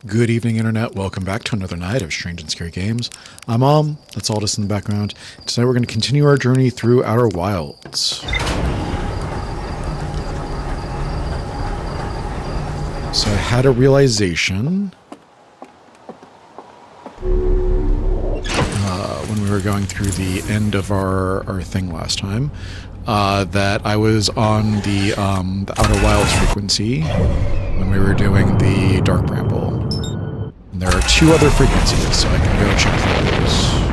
Good evening, Internet. Welcome back to another night of Strange and Scary Games. I'm Mom. That's all just in the background. Tonight we're going to continue our journey through Outer Wilds. So I had a realization when we were going through the end of our thing last time that I was on the Outer Wilds frequency when we were doing the Dark Bramble. And there are two other frequencies, so I can go check those.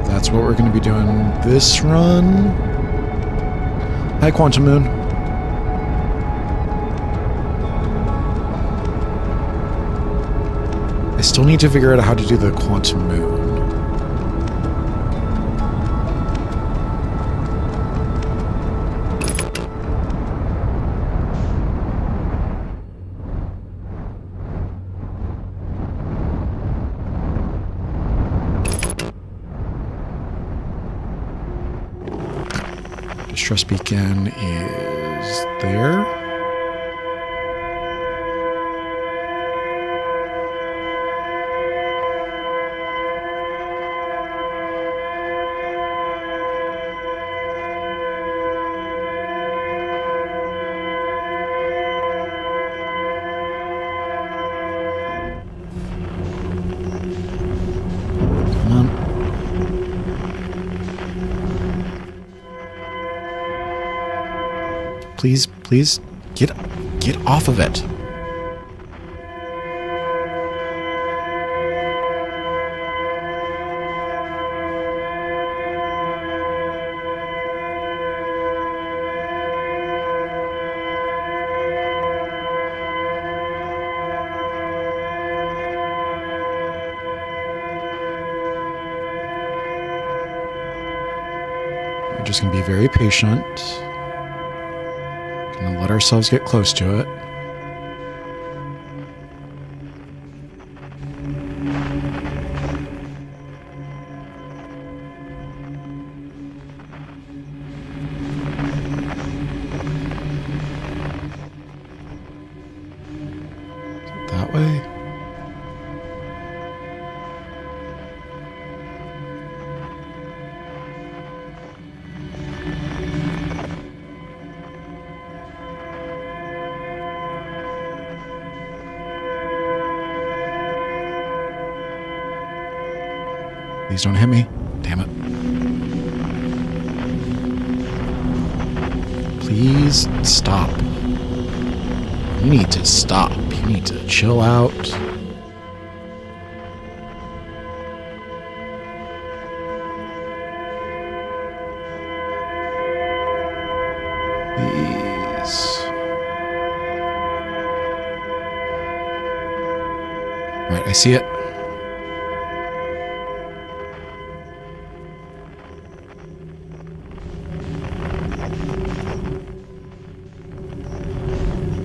That's what we're going to be doing this run. Hi, Quantum Moon. I still need to figure out how to do the Quantum Moon. Distress beacon is there. Come on. Please, get off of it. We're just gonna be very patient. Gonna let ourselves get close to it. Is it that way? Please don't hit me. Damn it. Please stop. You need to stop. You need to chill out. Please. Right, I see it.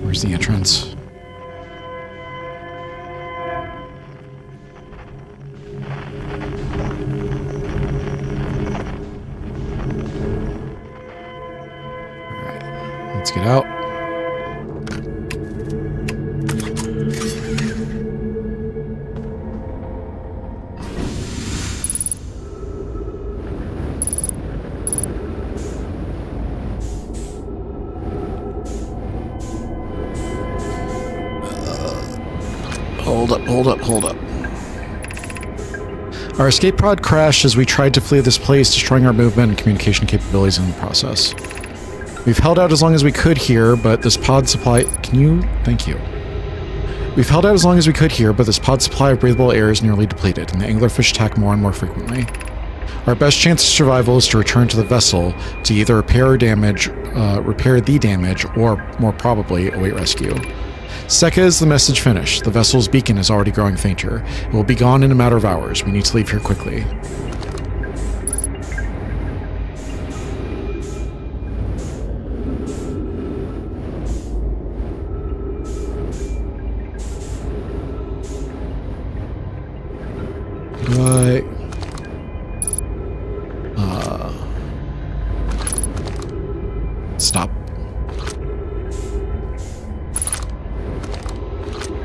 Where's the entrance? Alright, let's get out. Hold up. Our escape pod crashed as we tried to flee this place, destroying our movement and communication capabilities in the process. We've held out as long as we could here, but this pod supply... Thank you. We've held out as long as we could here, but this pod supply of breathable air is nearly depleted, and the anglerfish attack more and more frequently. Our best chance of survival is to return to the vessel to either repair the damage, or, more probably, await rescue. Seka, is the message finished? The vessel's beacon is already growing fainter. It will be gone in a matter of hours. We need to leave here quickly. Stop.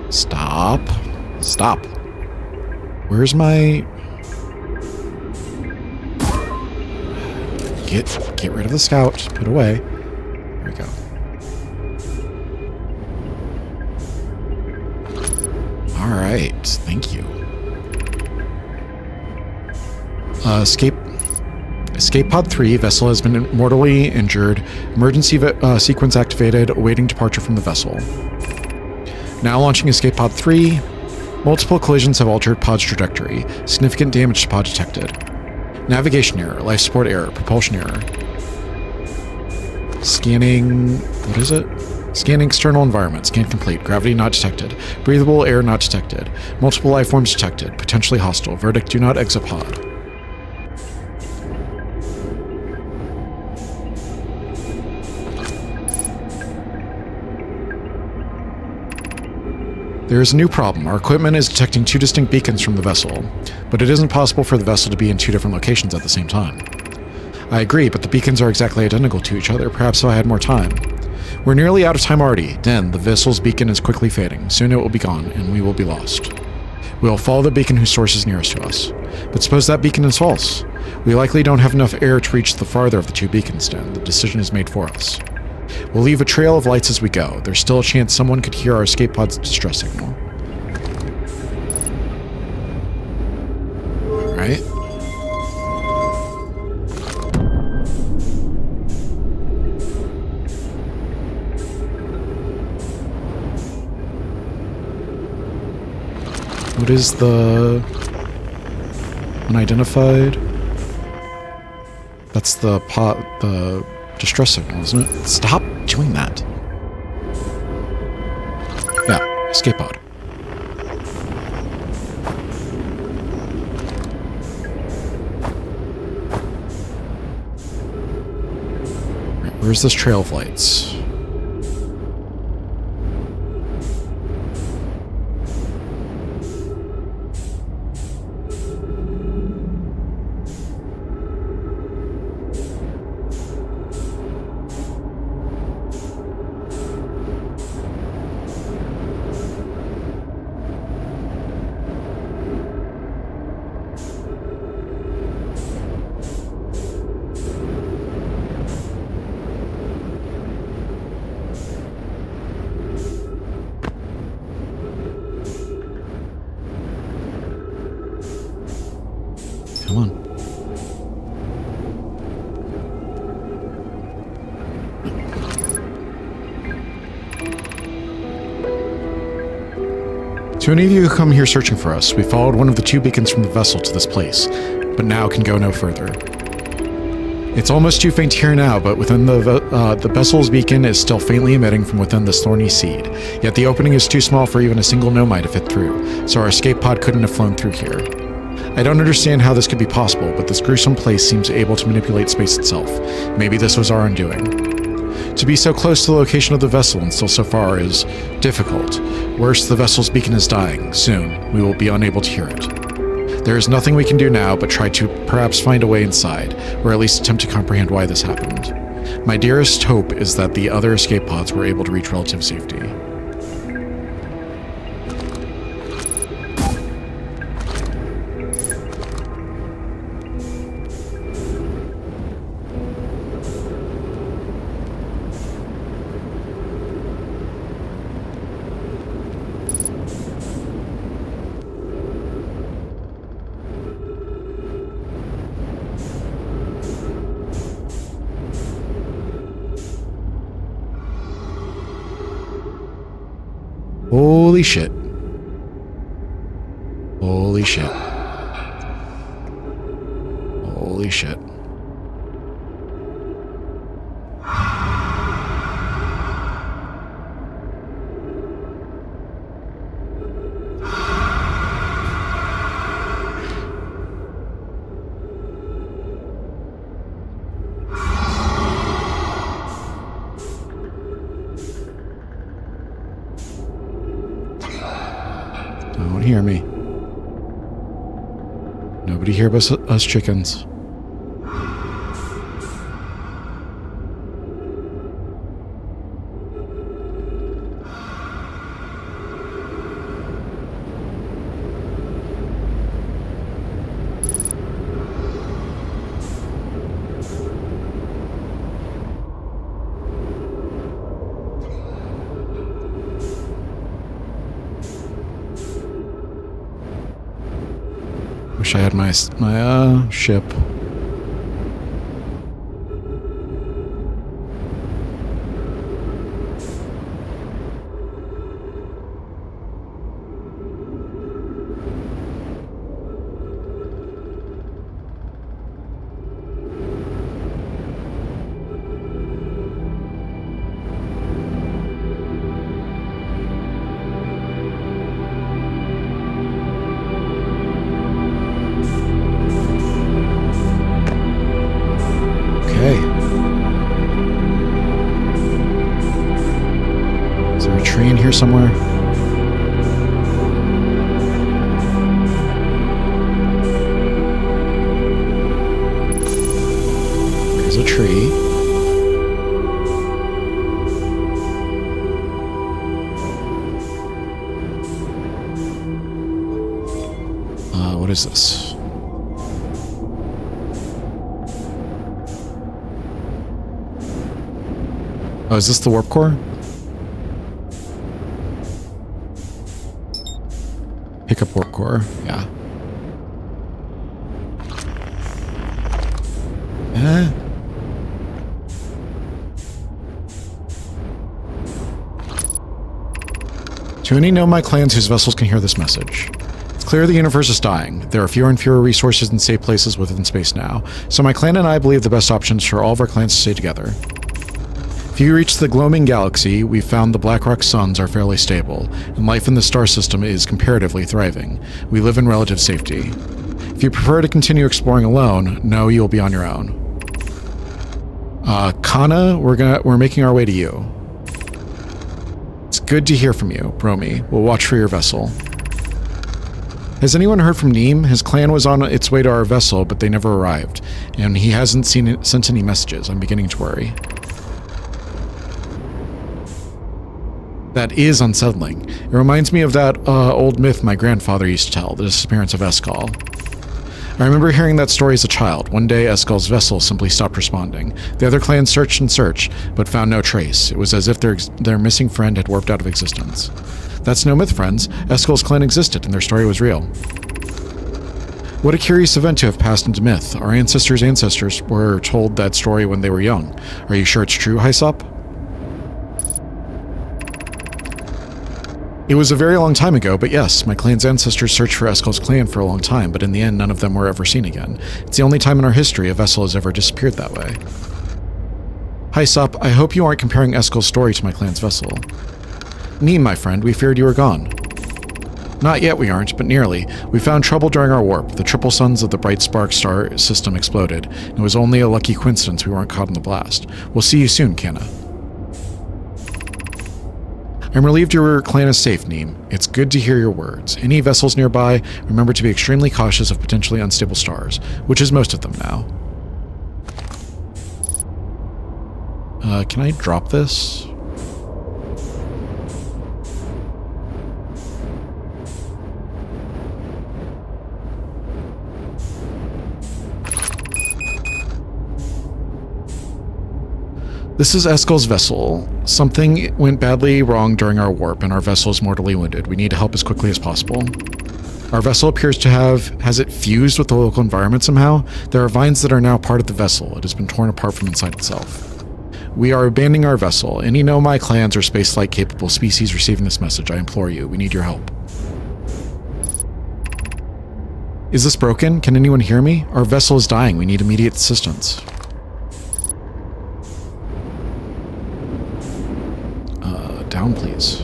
Stop. Stop. Where's my... Get rid of the scout. Put away. There we go. Alright. Thank you. Escape Pod 3, vessel has been mortally injured. Emergency sequence activated, awaiting departure from the vessel. Now launching Escape Pod 3. Multiple collisions have altered pod's trajectory. Significant damage to pod detected. Navigation error, life support error, propulsion error. Scanning... what is it? Scanning external environment. Scan complete. Gravity not detected. Breathable air not detected. Multiple life forms detected. Potentially hostile. Verdict, do not exit pod. There is a new problem. Our equipment is detecting two distinct beacons from the vessel, but it isn't possible for the vessel to be in two different locations at the same time. I agree, but the beacons are exactly identical to each other. Perhaps if I had more time. We're nearly out of time already. Den, the vessel's beacon is quickly fading. Soon it will be gone, and we will be lost. We will follow the beacon whose source is nearest to us. But suppose that beacon is false. We likely don't have enough air to reach the farther of the two beacons, Den. The decision is made for us. We'll leave a trail of lights as we go. There's still a chance someone could hear our escape pod's distress signal. Alright. What is the... unidentified? That's the distress signal, isn't it? Stop doing that. Yeah, escape pod. Right, where's this trail of lights? Come on. To any of you who come here searching for us, we followed one of the two beacons from the vessel to this place, but now can go no further. It's almost too faint to hear now, but within the vessel's beacon is still faintly emitting from within this thorny seed. Yet the opening is too small for even a single nomai to fit through, so our escape pod couldn't have flown through here. I don't understand how this could be possible, but this gruesome place seems able to manipulate space itself. Maybe this was our undoing. To be so close to the location of the vessel and still so far is difficult. Worse, the vessel's beacon is dying. Soon, we will be unable to hear it. There is nothing we can do now but try to perhaps find a way inside, or at least attempt to comprehend why this happened. My dearest hope is that the other escape pods were able to reach relative safety. Holy shit. Holy shit. Holy Holy shit. Don't hear me. Nobody here but us chickens. Wish I had my ship. Is there a tree in here somewhere? There's a tree. What is this? Oh, is this the warp core? Pick up warp core, yeah. To any know my clans whose vessels can hear this message. It's clear the universe is dying. There are fewer and fewer resources and safe places within space now, so my clan and I believe the best option is for all of our clans to stay together. If you reach the gloaming galaxy, we've found the Blackrock suns are fairly stable, and life in the star system is comparatively thriving. We live in relative safety. If you prefer to continue exploring alone, know you'll be on your own. Kana, we're making our way to you. It's good to hear from you, Bromi. We'll watch for your vessel. Has anyone heard from Neem? His clan was on its way to our vessel, but they never arrived, and he hasn't sent any messages. I'm beginning to worry. That is unsettling. It reminds me of that old myth my grandfather used to tell, the disappearance of Escall. I remember hearing that story as a child. One day, Escall's vessel simply stopped responding. The other clans searched and searched, but found no trace. It was as if their missing friend had warped out of existence. That's no myth, friends. Escall's clan existed, and their story was real. What a curious event to have passed into myth. Our ancestors were told that story when they were young. Are you sure it's true, Hyssop? It was a very long time ago, but yes, my clan's ancestors searched for Escall's clan for a long time, but in the end, none of them were ever seen again. It's the only time in our history a vessel has ever disappeared that way. Hyssop, I hope you aren't comparing Escall's story to my clan's vessel. Neem, my friend, we feared you were gone. Not yet we aren't, but nearly. We found trouble during our warp. The triple suns of the bright spark star system exploded. It was only a lucky coincidence we weren't caught in the blast. We'll see you soon, Kana. I'm relieved your clan is safe, Neem. It's good to hear your words. Any vessels nearby, remember to be extremely cautious of potentially unstable stars, which is most of them now. Can I drop this? This is Escall's vessel. Something went badly wrong during our warp, and our vessel is mortally wounded. We need to help as quickly as possible. Our vessel appears to has it fused with the local environment somehow? There are vines that are now part of the vessel. It has been torn apart from inside itself. We are abandoning our vessel. Any Nomai clans or spaceflight capable species receiving this message, I implore you, we need your help. Is this broken? Can anyone hear me? Our vessel is dying. We need immediate assistance. Down, please.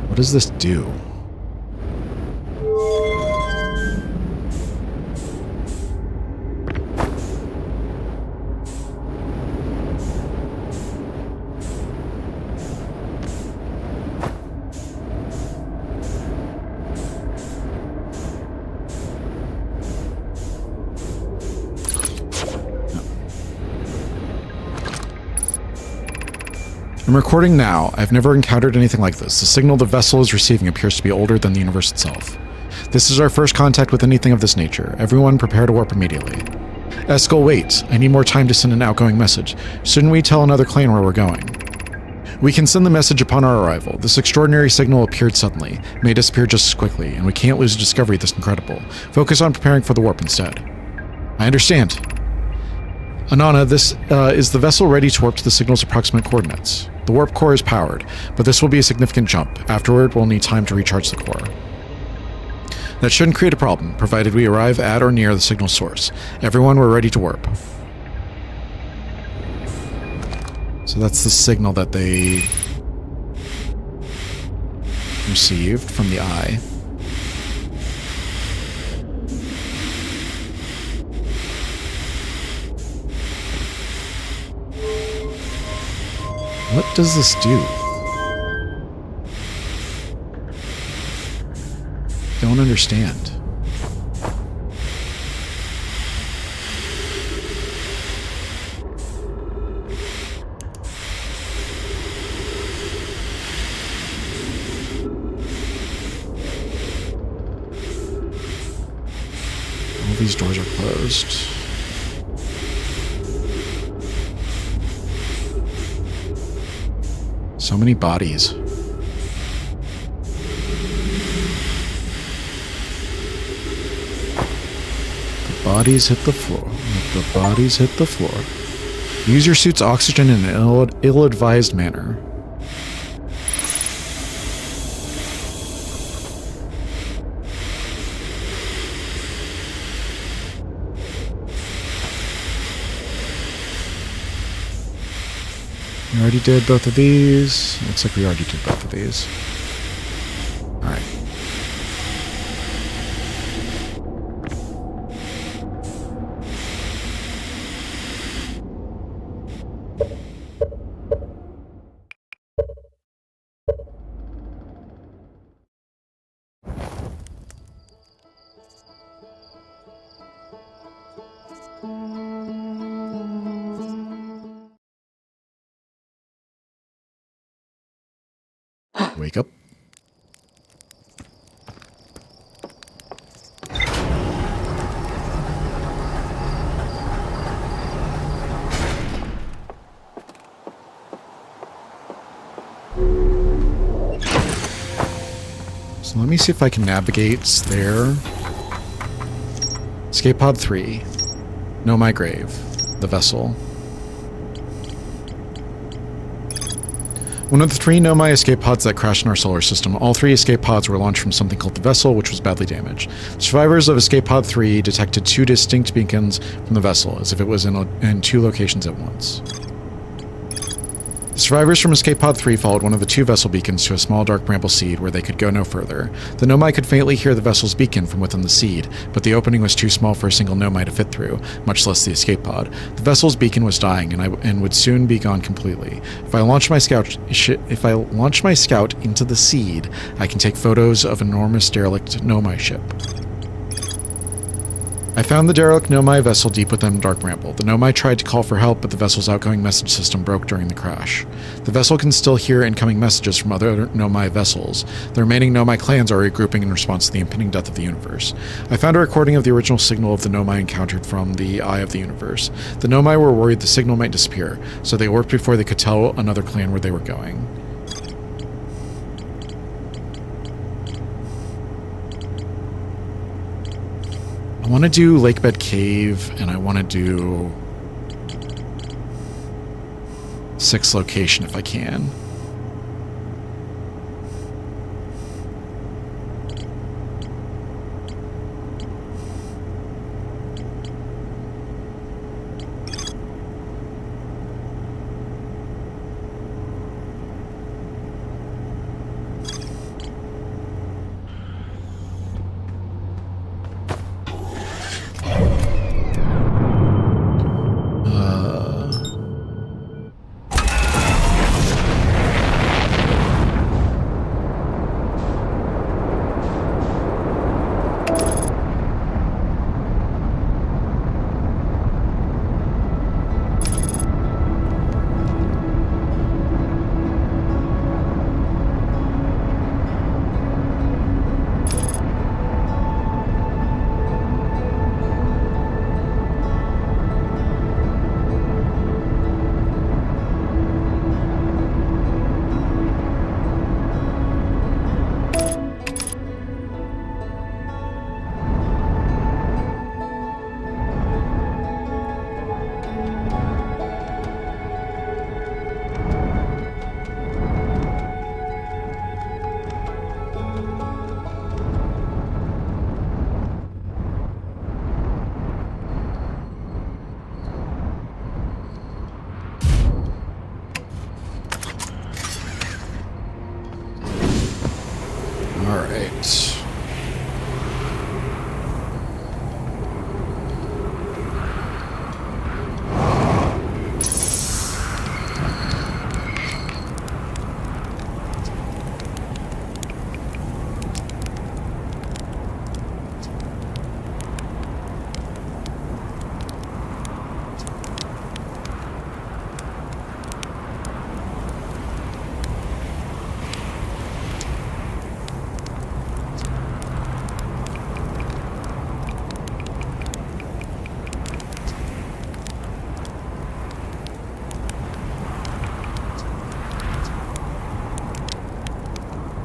What does this do? I'm recording now. I've never encountered anything like this. The signal the vessel is receiving appears to be older than the universe itself. This is our first contact with anything of this nature. Everyone prepare to warp immediately. Eskel, wait. I need more time to send an outgoing message. Shouldn't we tell another clan where we're going? We can send the message upon our arrival. This extraordinary signal appeared suddenly. It may disappear just as quickly, and we can't lose a discovery this incredible. Focus on preparing for the warp instead. I understand. Anana, this is the vessel ready to warp to the signal's approximate coordinates. The warp core is powered, but this will be a significant jump. Afterward, we'll need time to recharge the core. That shouldn't create a problem, provided we arrive at or near the signal source. Everyone, we're ready to warp. So that's the signal that they received from the eye. What does this do? Don't understand. All these doors are closed. So many bodies. The bodies hit the floor. The bodies hit the floor. Use your suit's oxygen in an ill-advised manner. We already did both of these. Looks like we already did both of these. Alright. Wake up. So let me see if I can navigate there. Escape pod 3. Know my grave. The vessel. One of the 3 Nomai escape pods that crashed in our solar system. All 3 escape pods were launched from something called the vessel, which was badly damaged. Survivors of escape pod 3 detected 2 distinct beacons from the vessel, as if it was in 2 locations at once. The survivors from escape pod 3 followed one of the 2 vessel beacons to a small Dark Bramble seed where they could go no further. The Nomai could faintly hear the vessel's beacon from within the seed, but the opening was too small for a single Nomai to fit through, much less the escape pod. The vessel's beacon was dying and would soon be gone completely. If I launch my scout into the seed, I can take photos of an enormous derelict Nomai ship. I found the derelict Nomai vessel deep within Dark Bramble. The Nomai tried to call for help, but the vessel's outgoing message system broke during the crash. The vessel can still hear incoming messages from other Nomai vessels. The remaining Nomai clans are regrouping in response to the impending death of the universe. I found a recording of the original signal of the Nomai encountered from the Eye of the Universe. The Nomai were worried the signal might disappear, so they warped before they could tell another clan where they were going. I want to do Lakebed Cave, and I want to do 6 location if I can.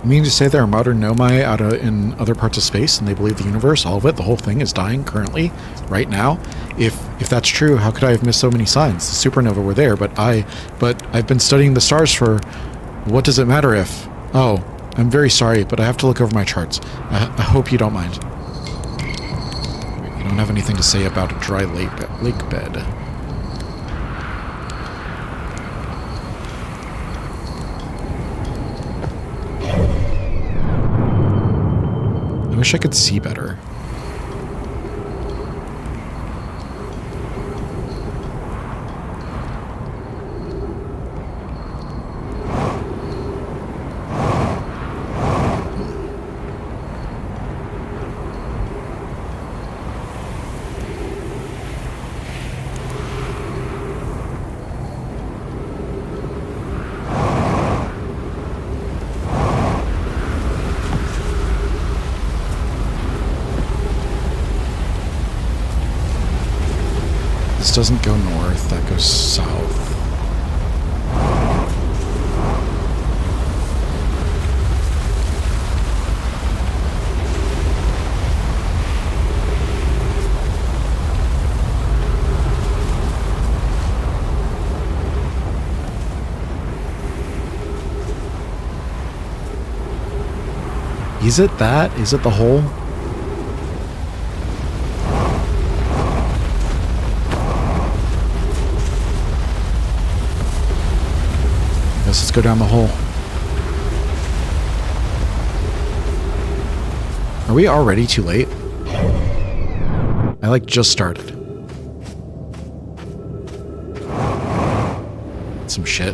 You mean to say there are modern Nomai out in other parts of space, and they believe the universe, all of it, the whole thing is dying currently, right now? If that's true, how could I have missed so many signs? The supernova were there, but I've been studying the stars for... What does it matter if... Oh, I'm very sorry, but I have to look over my charts. I hope you don't mind. You don't have anything to say about a dry lake bed. I wish I could see better. This doesn't go north, that goes south. Is it that? Is it the hole? Let's go down the hole. Are we already too late? I like just started. Some shit.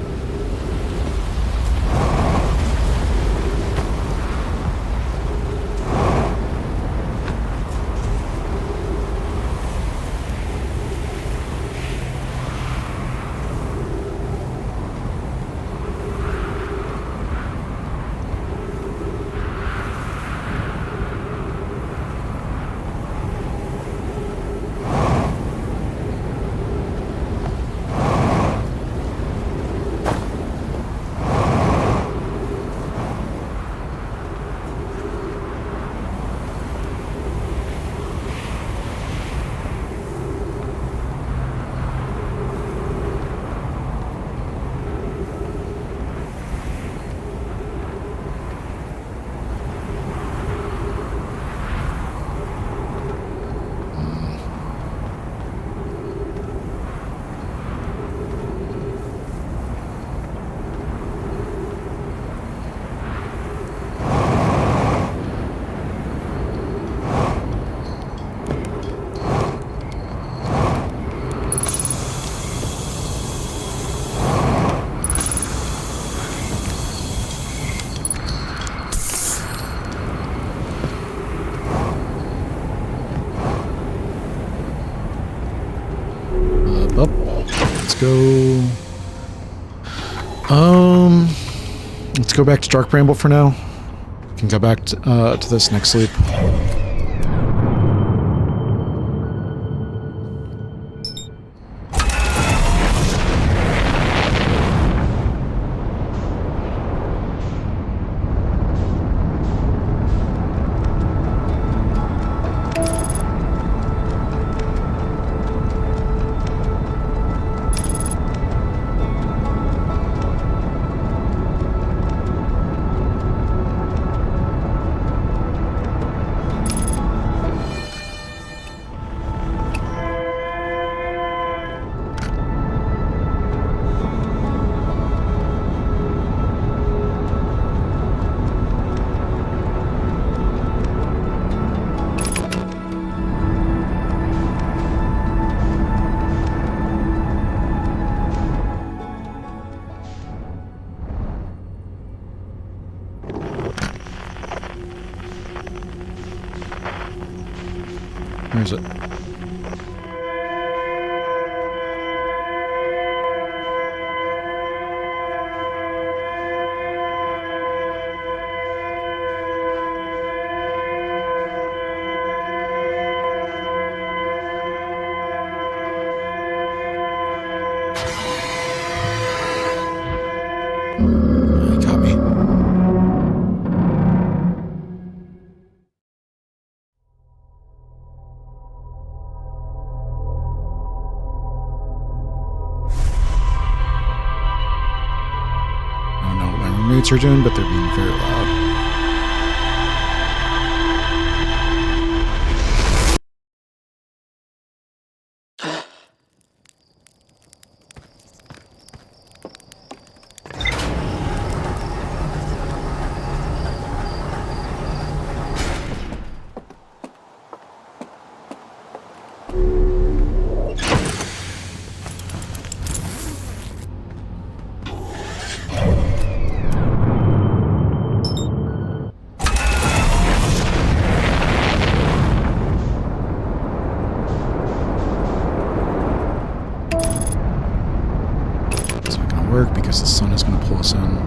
go. Let's go back to Dark Bramble for now. We can go back to this next sleep. Where is it? He got me. Are doing, but they're being very loud. Because the sun is going to pull us in.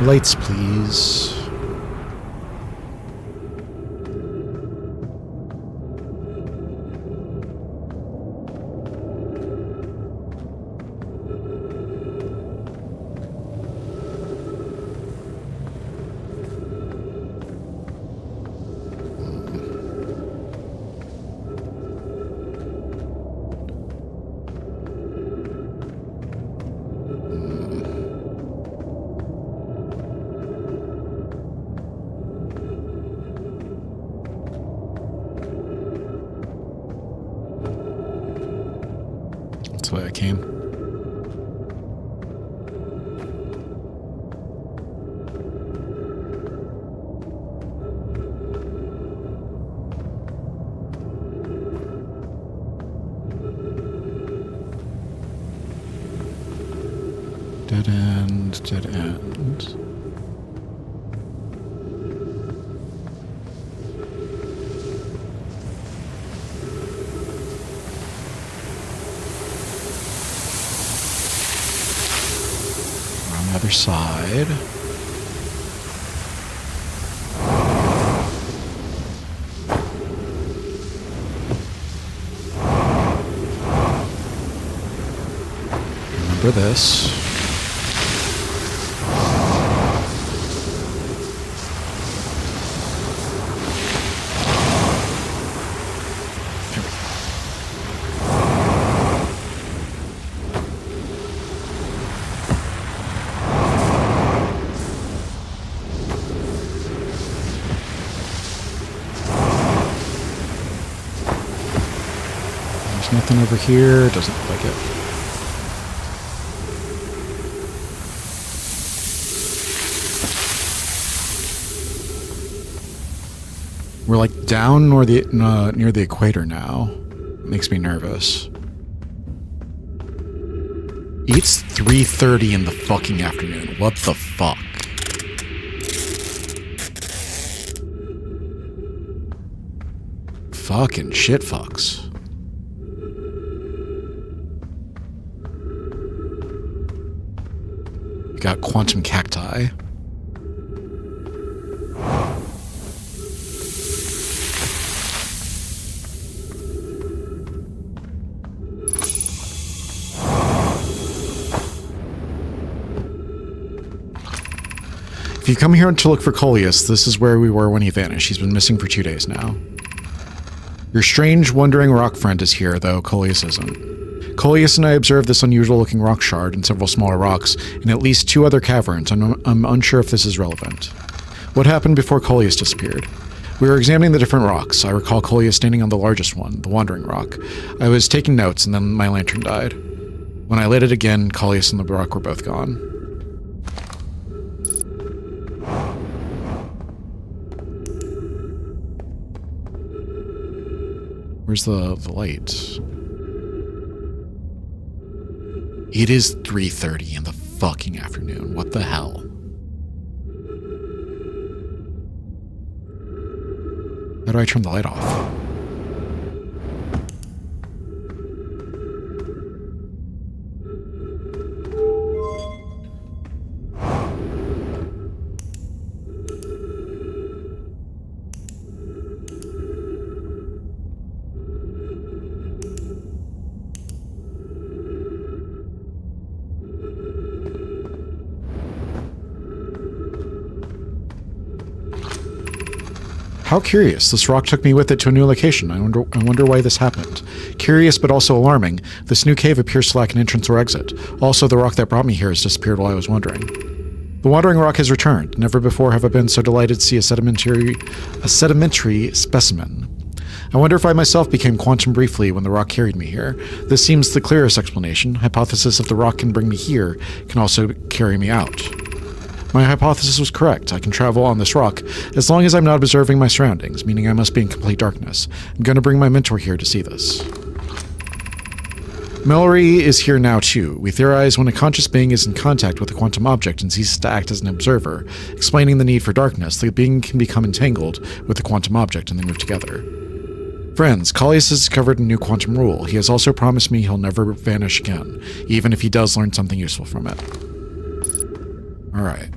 Lights, please. That's why I came. Dead end, dead end. Other side. Remember this. There's nothing over here. Doesn't look like it. We're like down near the equator now. Makes me nervous. It's 3:30 in the fucking afternoon. What the fuck? Fucking shit fucks. We got quantum cacti. If you come here to look for Coleus, this is where we were when he vanished. He's been missing for 2 days now. Your strange, wandering rock friend is here, though Coleus isn't. Coleus and I observed this unusual-looking rock shard and several smaller rocks in at least 2 other caverns. I'm unsure if this is relevant. What happened before Coleus disappeared? We were examining the different rocks. I recall Coleus standing on the largest one, the wandering rock. I was taking notes, and then my lantern died. When I lit it again, Coleus and the rock were both gone. Where's the light? It is 3:30 in the fucking afternoon. What the hell? How do I turn the light off? How curious. This rock took me with it to a new location. I wonder why this happened. Curious, but also alarming. This new cave appears to lack an entrance or exit. Also, the rock that brought me here has disappeared while I was wandering. The wandering rock has returned. Never before have I been so delighted to see a sedimentary specimen. I wonder if I myself became quantum briefly when the rock carried me here. This seems the clearest explanation. Hypothesis if the rock can bring me here, can also carry me out. My hypothesis was correct. I can travel on this rock as long as I'm not observing my surroundings, meaning I must be in complete darkness. I'm going to bring my mentor here to see this. Mallory is here now too. We theorize when a conscious being is in contact with a quantum object and ceases to act as an observer, explaining the need for darkness, the being can become entangled with the quantum object and they move together. Friends, Coleus has discovered a new quantum rule. He has also promised me he'll never vanish again, even if he does learn something useful from it. Alright.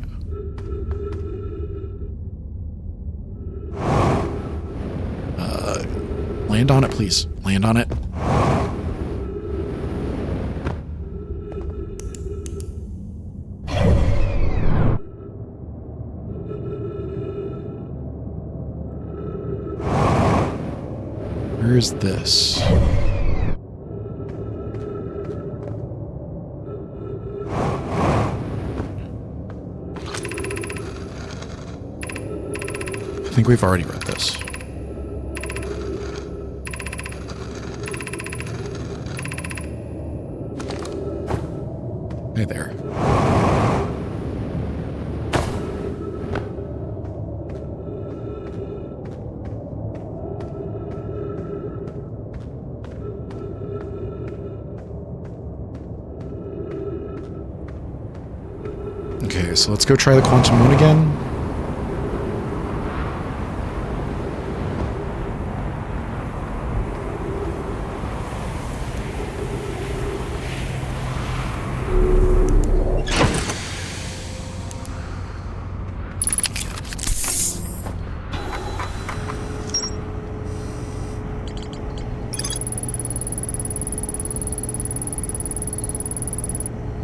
Land on it, please. Land on it. Where is this? I think we've already read this. Hey there. Okay, so let's go try the quantum moon again.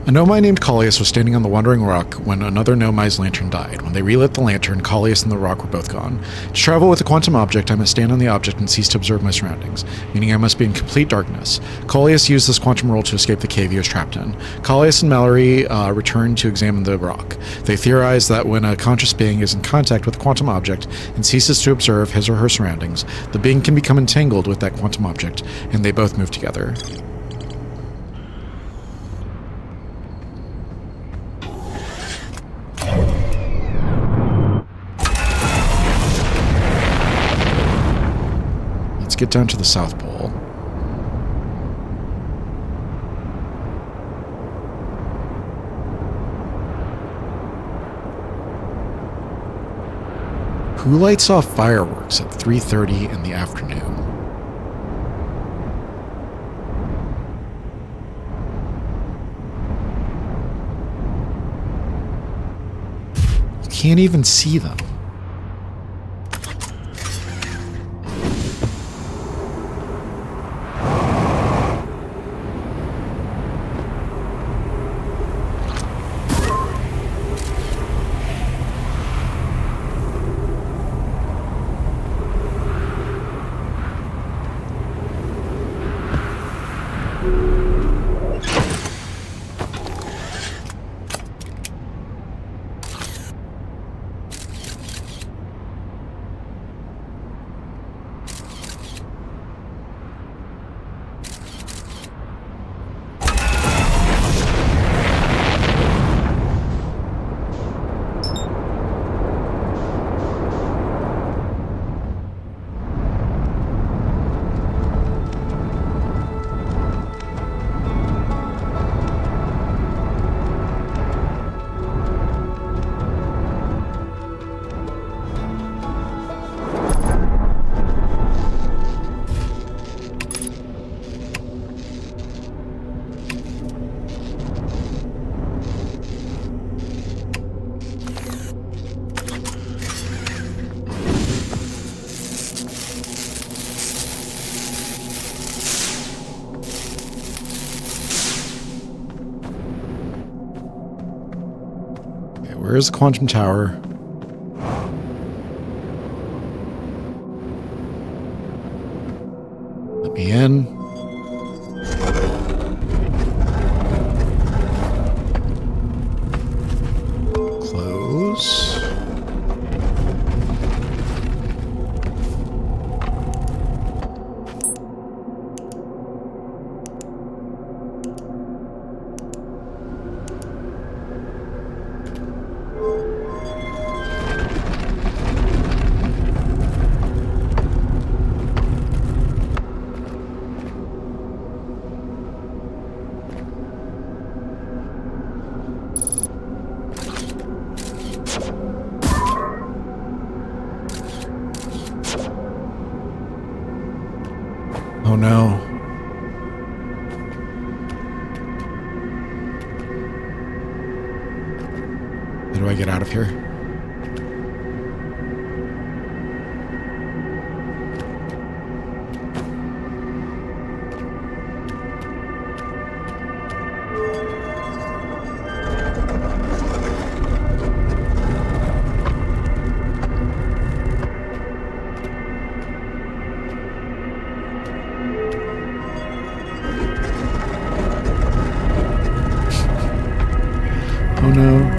A Nomai named Callias was standing on the Wandering Rock when another Nomai's lantern died. When they relit the lantern, Callias and the rock were both gone. To travel with a quantum object, I must stand on the object and cease to observe my surroundings, meaning I must be in complete darkness. Callias used this quantum world to escape the cave he was trapped in. Callias and Mallory returned to examine the rock. They theorized that when a conscious being is in contact with a quantum object and ceases to observe his or her surroundings, the being can become entangled with that quantum object, and they both move together. Get down to the South Pole. Who lights off fireworks at 3:30 in the afternoon? You can't even see them. Where's the quantum tower? Let me in. Close. Oh no. How do I get out of here? Oh no.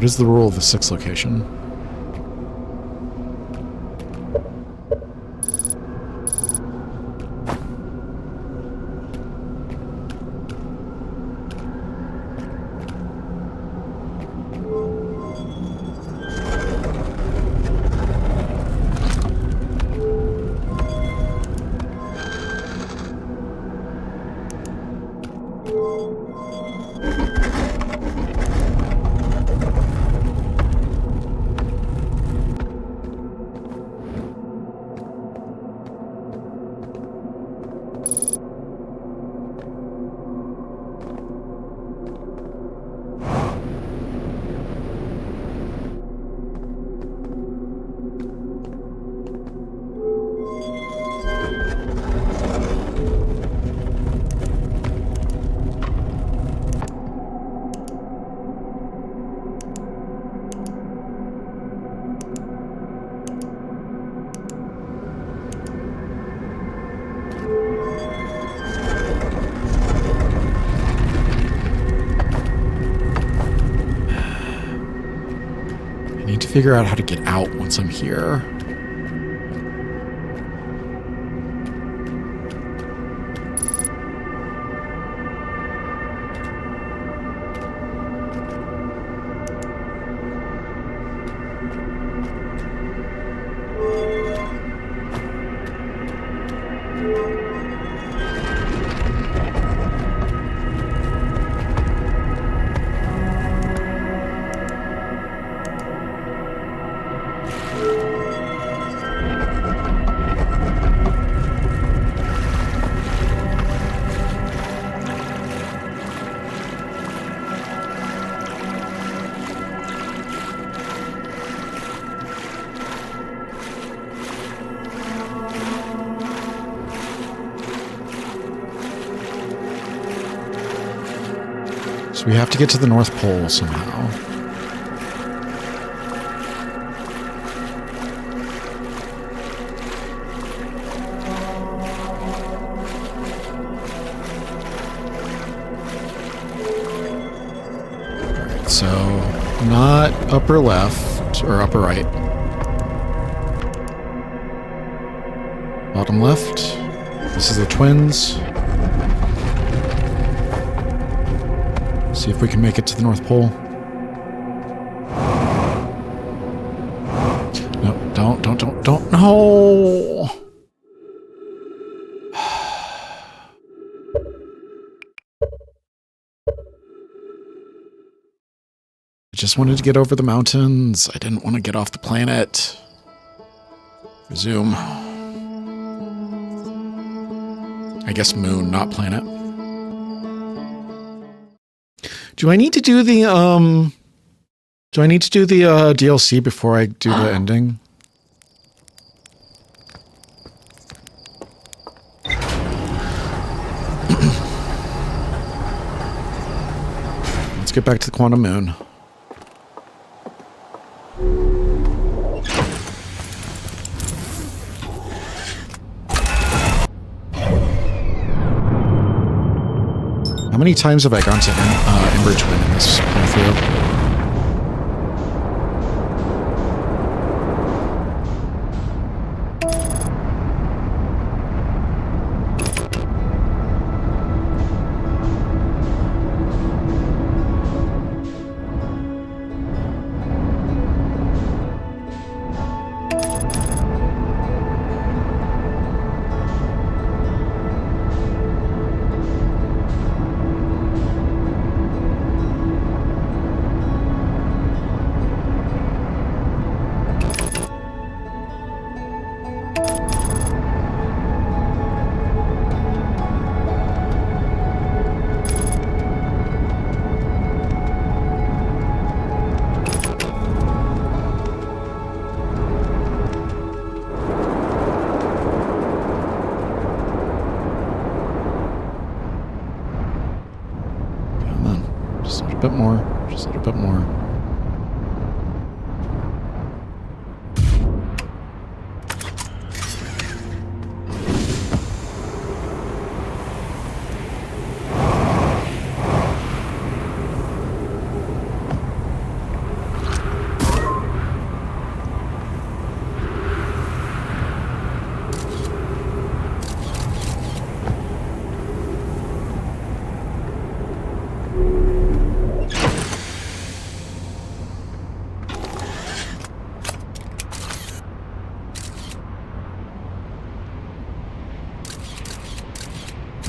What is the rule of the 6th location? Figure out how to get out once I'm here. So we have to get to the North Pole somehow. Alright, so not upper left or upper right. Bottom left. This is the twins. See if we can make it to the North Pole. No, don't, no! I just wanted to get over the mountains. I didn't want to get off the planet. Resume. I guess moon, not planet. Do I need to do the DLC before I do the ending? Let's get back to the quantum moon. How many times have I gone to Ember Twin in this playthrough? Bit more, just a little bit more.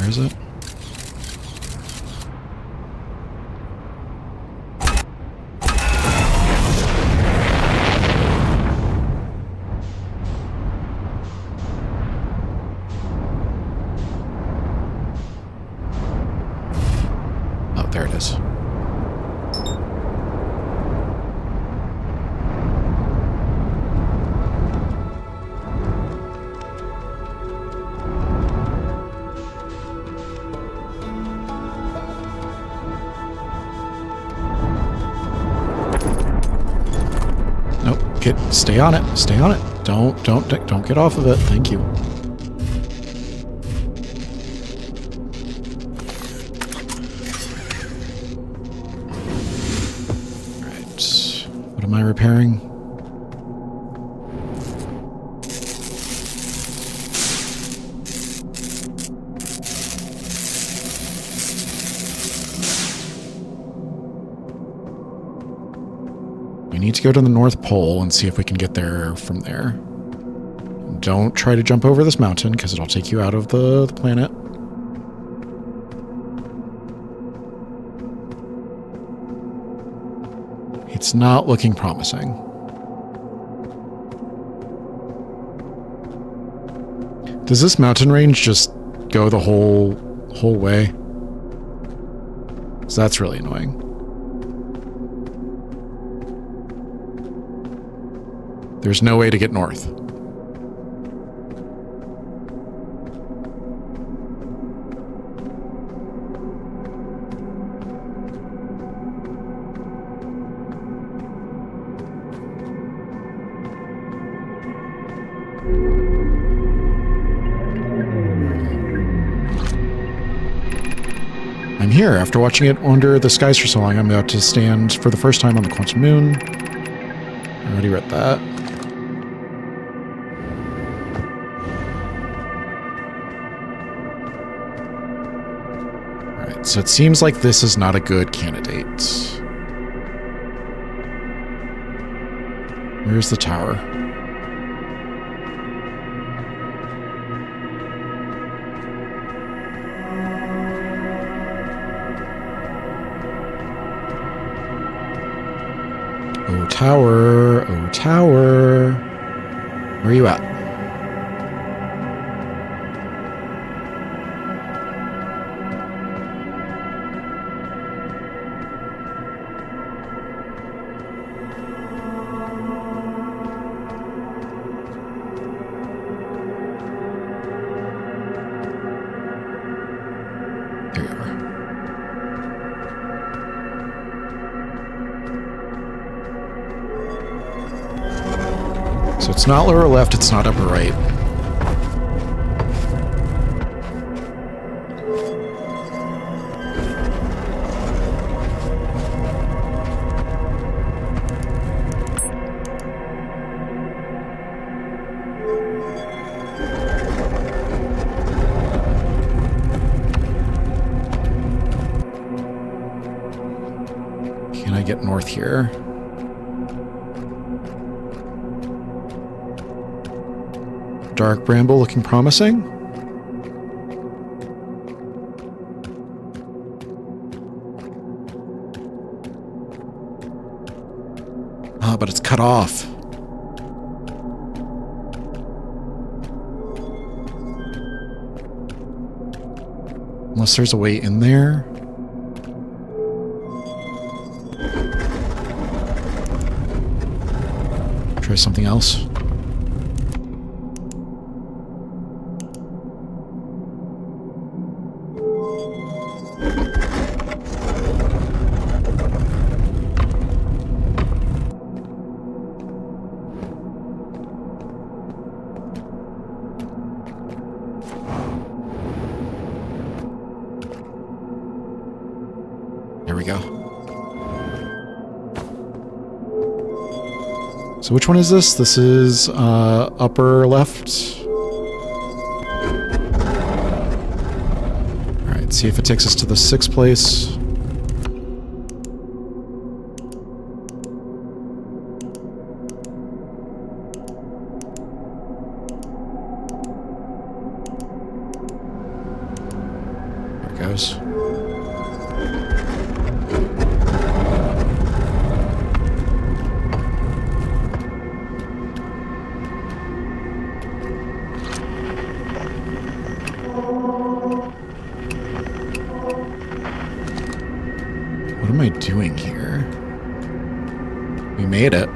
Where is it? Oh, there it is. Stay on it. Stay on it. Don't get off of it. Thank you. Right. What am I repairing? We need to go to the North Pole and see if we can get there from there. Don't try to jump over this mountain, because it'll take you out of the planet. It's not looking promising. Does this mountain range just go the whole way? So that's really annoying. There's no way to get north. I'm here. After watching it wander the skies for so long, I'm about to stand for the first time on the quantum moon. I already read that. So it seems like this is not a good candidate. Where's the tower? Oh, tower. Oh, tower. Where are you at? So it's not lower left, it's not upper right. Can I get north here? Dark Bramble looking promising. Ah, but it's cut off. Unless there's a way in there. Try something else. There we go. So which one is this? This is upper left. Alright, see if it takes us to the 6th place. What am I doing here? We made it.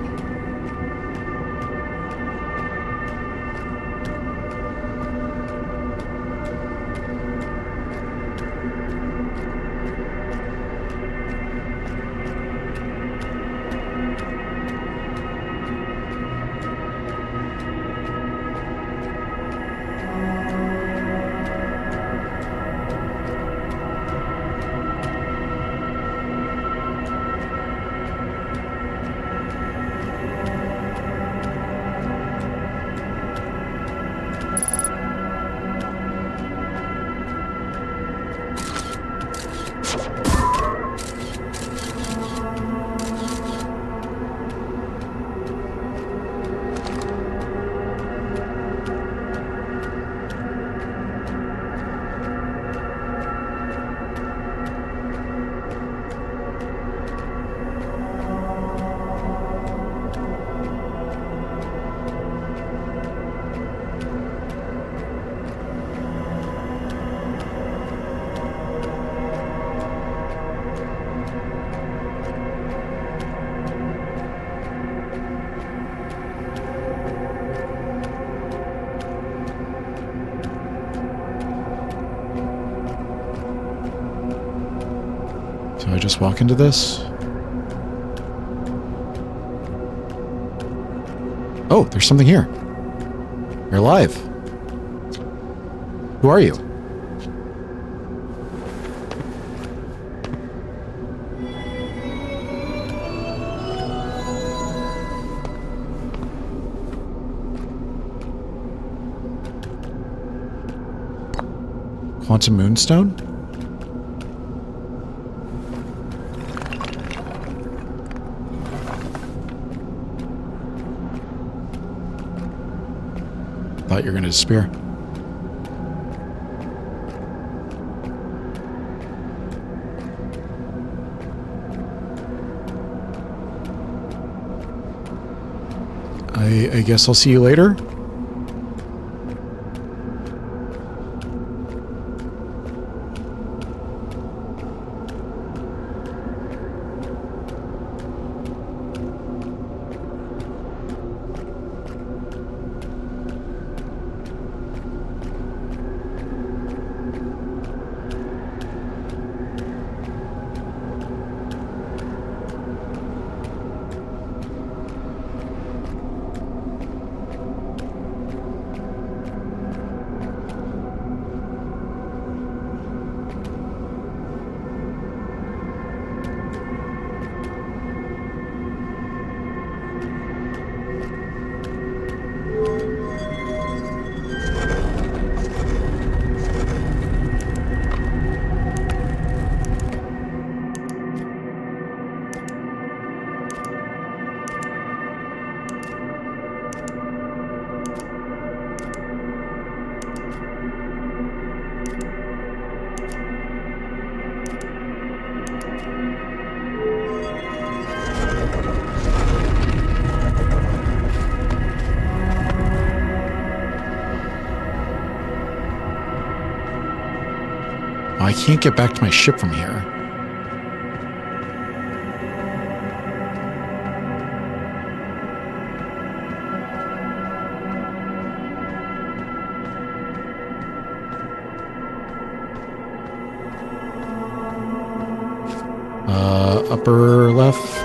Do I just walk into this? Oh, there's something here. You're alive. Who are you? Quantum Moonstone? Thought you were going to disappear. I guess I'll see you later. I can't get back to my ship from here. Upper left.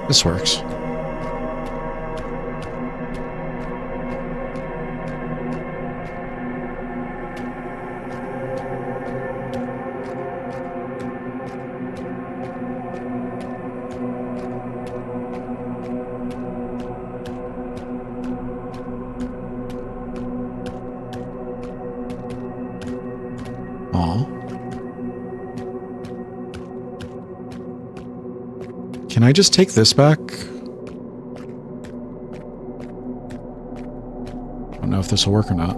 This works. Can I just take this back? I don't know if this will work or not.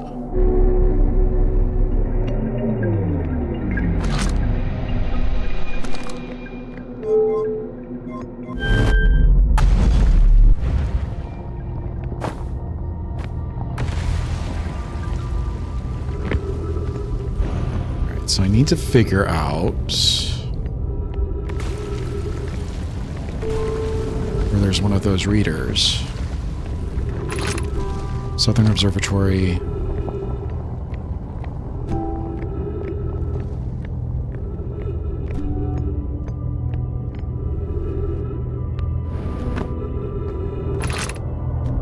So I need to figure out where there's one of those readers. Southern Observatory.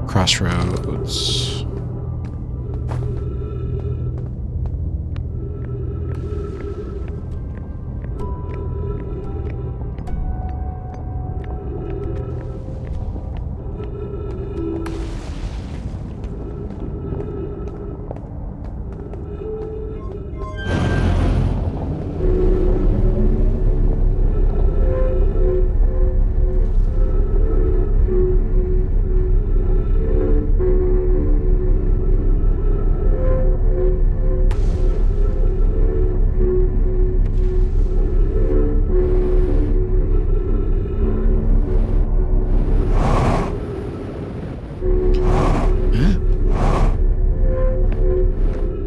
Crossroads.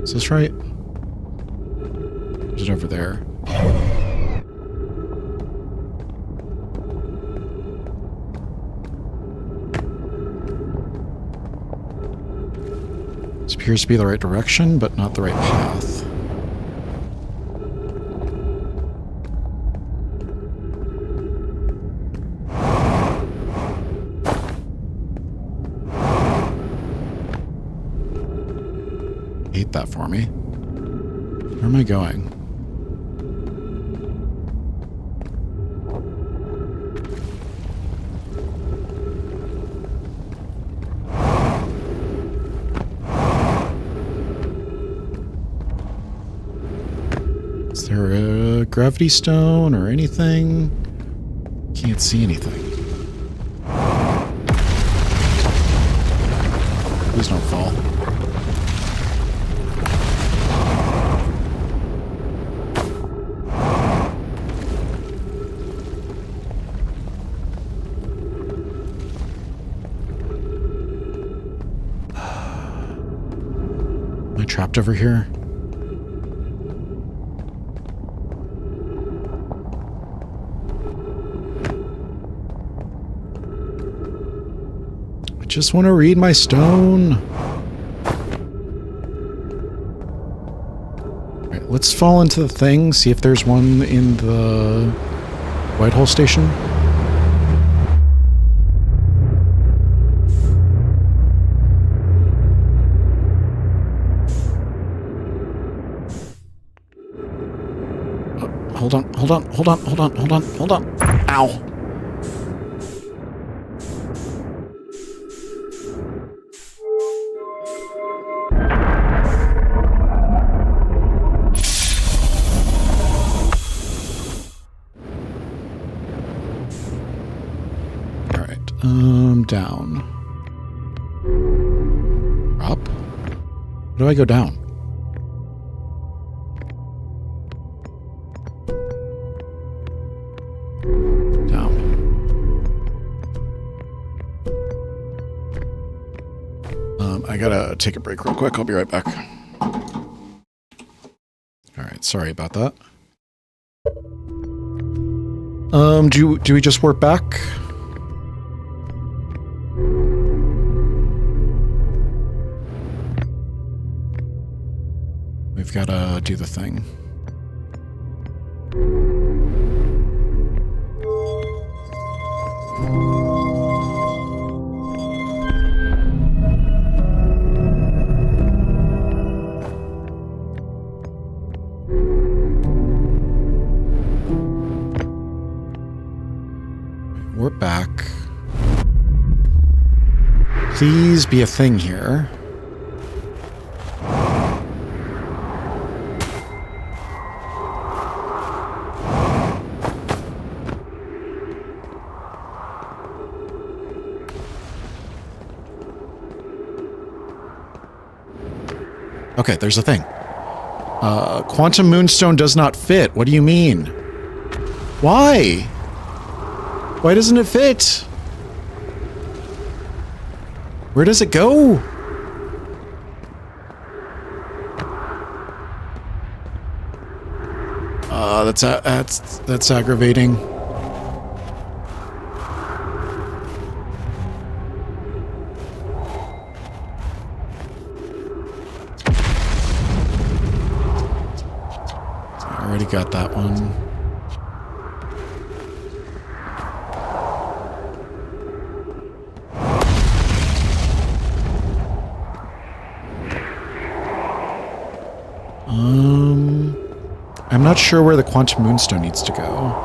Is this right? Or is it over there? This appears to be the right direction, but not the right path. Hate that for me. Where am I going? Is there a gravity stone or anything? Can't see anything. Please don't fall. Am I trapped over here? I just want to read my stone. Alright, let's fall into the thing, see if there's one in the Whitehall station. Hold on, hold on, hold on, hold on, hold on, hold on. Ow. All right, down. Up? Where do I go down? I gotta take a break real quick. I'll be right back. Alright, sorry about that. Do we just warp back? We've gotta do the thing. We're back. Please be a thing here. Okay, there's a thing. Quantum Moonstone does not fit. What do you mean? Why? Why doesn't it fit? Where does it go? that's aggravating. I already got that one. I'm not sure where the quantum moonstone needs to go.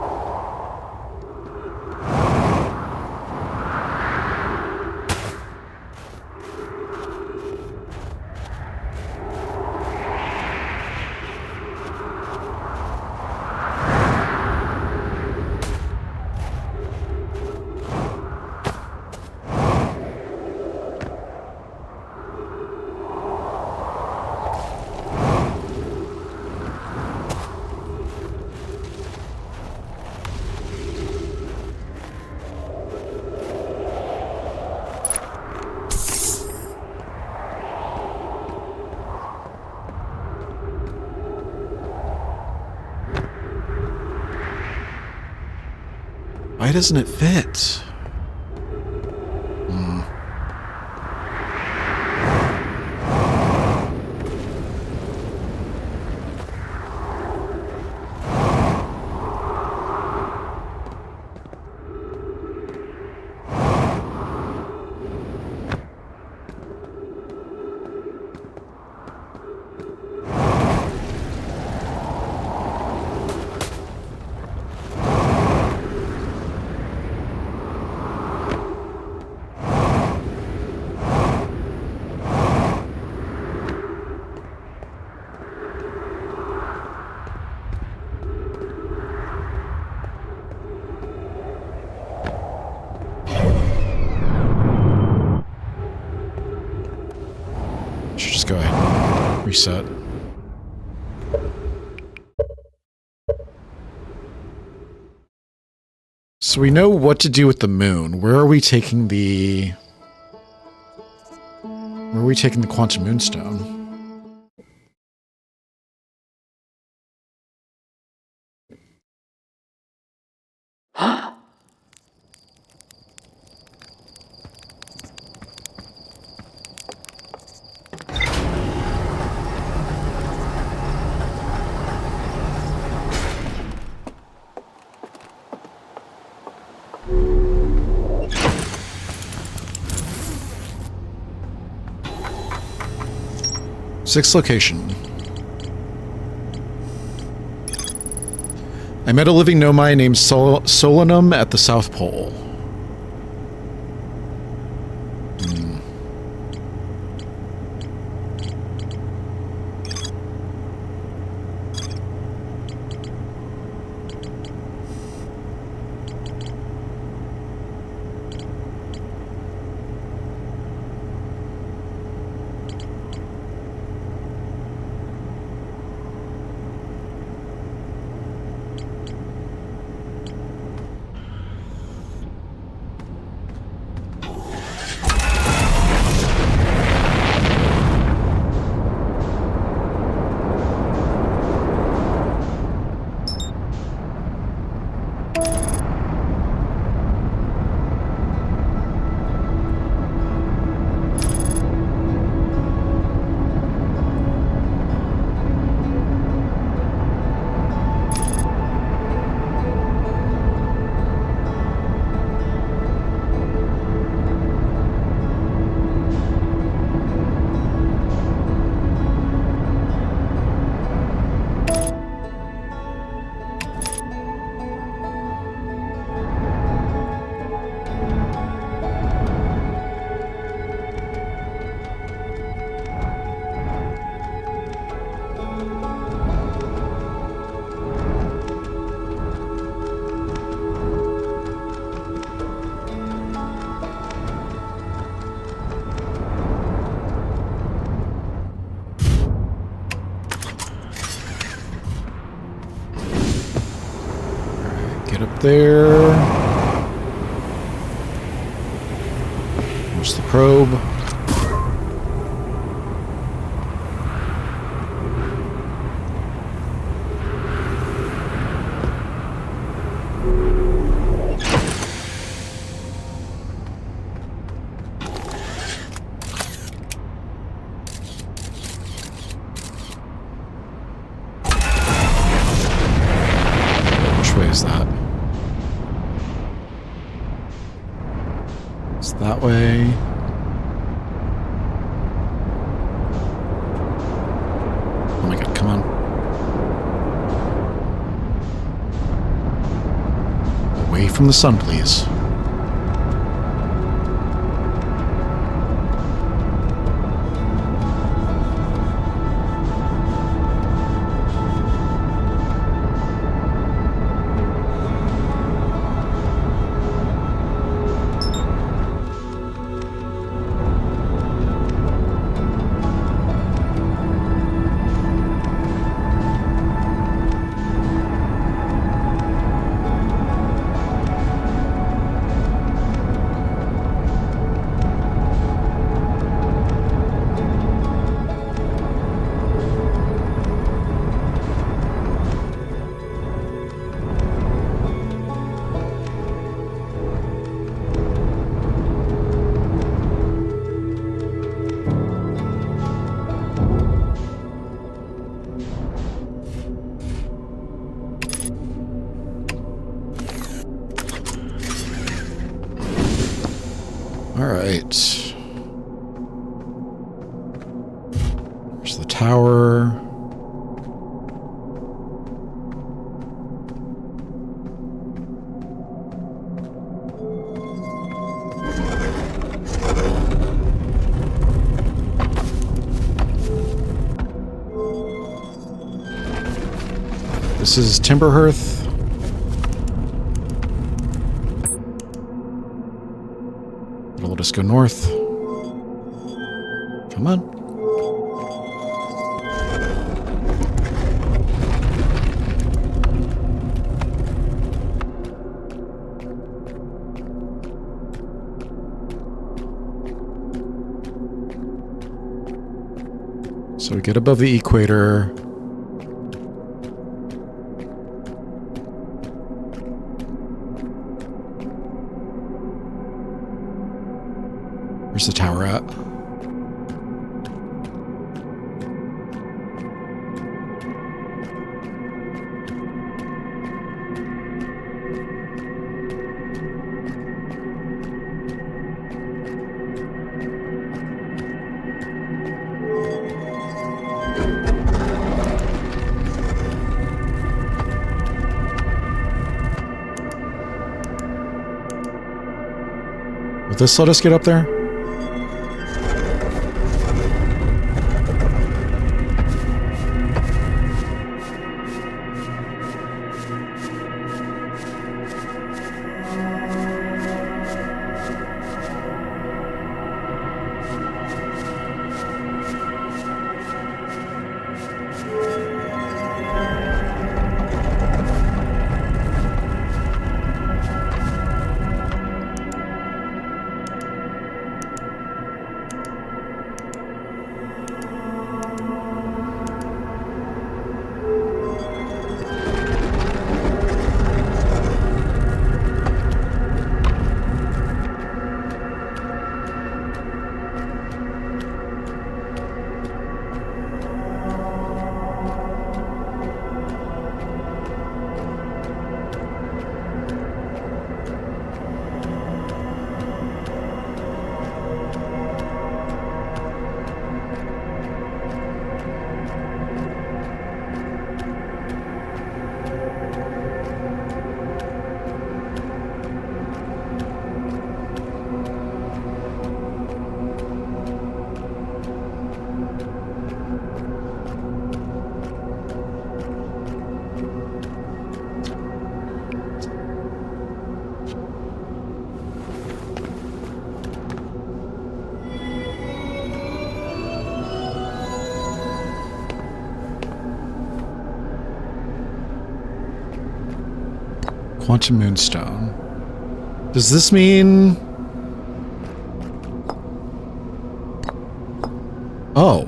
Why doesn't it fit? Go ahead and reset. So we know what to do with the moon. Where are we taking the... Where are we taking the quantum moonstone? Sixth location. I met a living nomai named Solanum at the South Pole. There. There's the probe. Which way is that? It's that way. Oh my god, come on. Away from the sun, please. Alright. There's the tower. This is Timberhearth. It'll just go north. Come on. So we get above the equator. Where's the tower at? Will this let us get up there? Quantum Moonstone. Does this mean... Oh.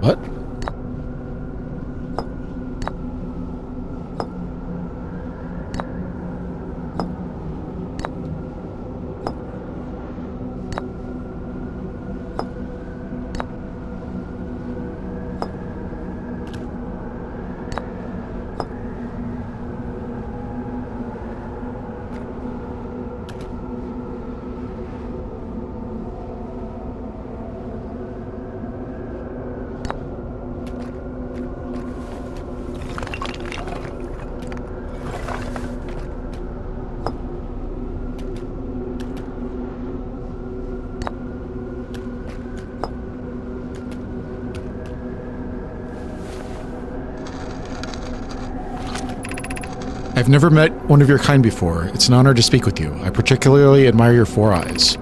What? I've never met one of your kind before. It's an honor to speak with you. I particularly admire your 4 eyes.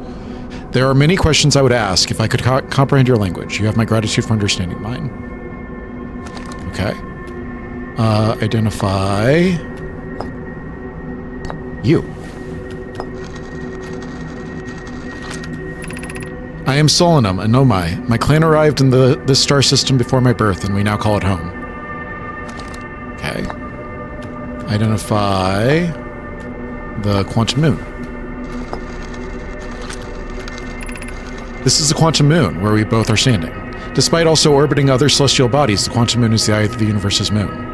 There are many questions I would ask if I could comprehend your language. You have my gratitude for understanding mine. Okay. Identify you. I am Solanum, a Nomai. My clan arrived in this star system before my birth, and we now call it home. Okay. Identify the Quantum Moon. This is the Quantum Moon, where we both are standing. Despite also orbiting other celestial bodies, the Quantum Moon is the eye of the universe's moon.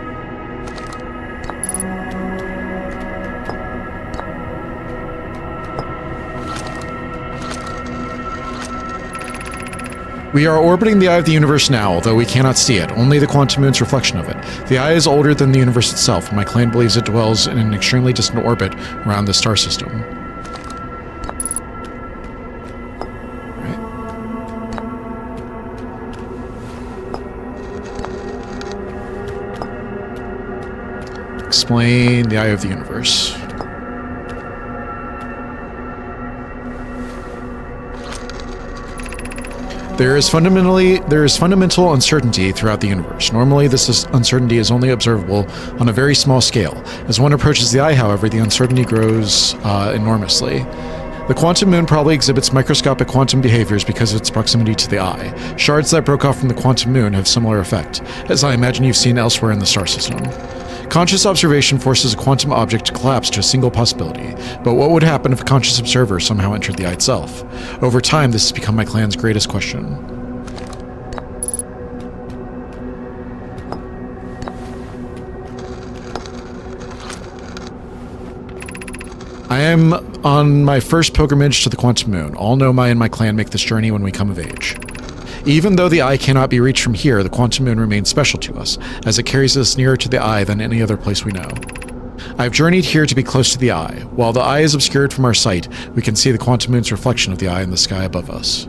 We are orbiting the eye of the universe now, although we cannot see it, only the Quantum Moon's reflection of it. The eye is older than the universe itself, and my clan believes it dwells in an extremely distant orbit around the star system. Explain the eye of the universe. There is fundamental uncertainty throughout the universe. Normally, this uncertainty is only observable on a very small scale. As one approaches the eye, however, the uncertainty grows enormously. The Quantum Moon probably exhibits microscopic quantum behaviors because of its proximity to the eye. Shards that broke off from the Quantum Moon have similar effect, as I imagine you've seen elsewhere in the star system. Conscious observation forces a quantum object to collapse to a single possibility, but what would happen if a conscious observer somehow entered the eye itself? Over time, this has become my clan's greatest question. I am on my first pilgrimage to the Quantum Moon. All Nomai and my clan make this journey when we come of age. Even though the eye cannot be reached from here, the Quantum Moon remains special to us, as it carries us nearer to the eye than any other place we know. I have journeyed here to be close to the eye. While the eye is obscured from our sight, we can see the Quantum Moon's reflection of the eye in the sky above us.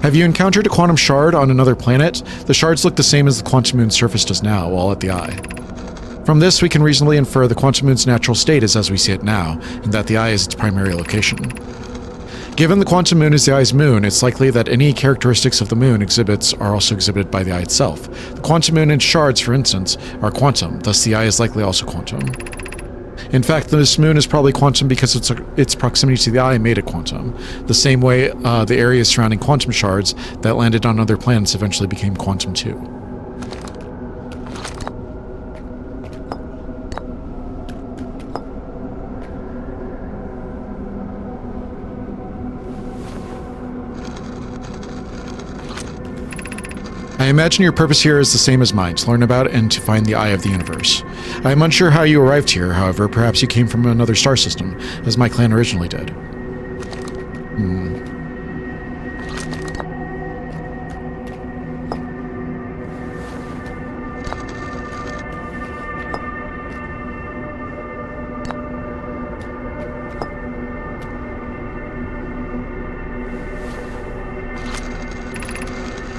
Have you encountered a quantum shard on another planet? The shards look the same as the Quantum Moon's surface does now, while at the eye. From this, we can reasonably infer the Quantum Moon's natural state is as we see it now, and that the eye is its primary location. Given the Quantum Moon is the eye's moon, it's likely that any characteristics of the moon exhibits are also exhibited by the eye itself. The Quantum Moon and shards, for instance, are quantum, thus the eye is likely also quantum. In fact, this moon is probably quantum because its proximity to the eye made it quantum. The same way the areas surrounding quantum shards that landed on other planets eventually became quantum too. I imagine your purpose here is the same as mine, to learn about and to find the eye of the universe. I am unsure how you arrived here, however, perhaps you came from another star system, as my clan originally did.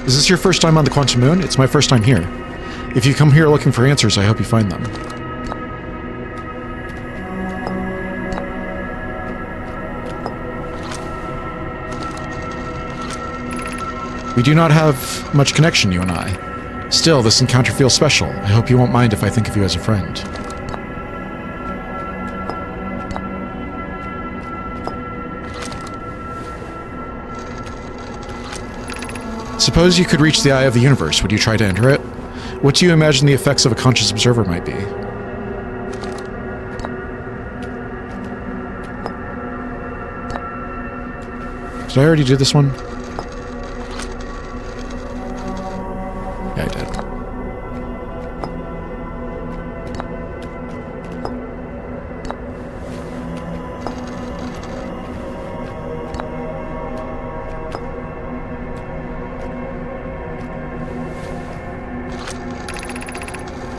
Is this your first time on the Quantum Moon? It's my first time here. If you come here looking for answers, I hope you find them. We do not have much connection, you and I. Still, this encounter feels special. I hope you won't mind if I think of you as a friend. Suppose you could reach the eye of the universe. Would you try to enter it? What do you imagine the effects of a conscious observer might be? Did I already do this one? Yeah, I did.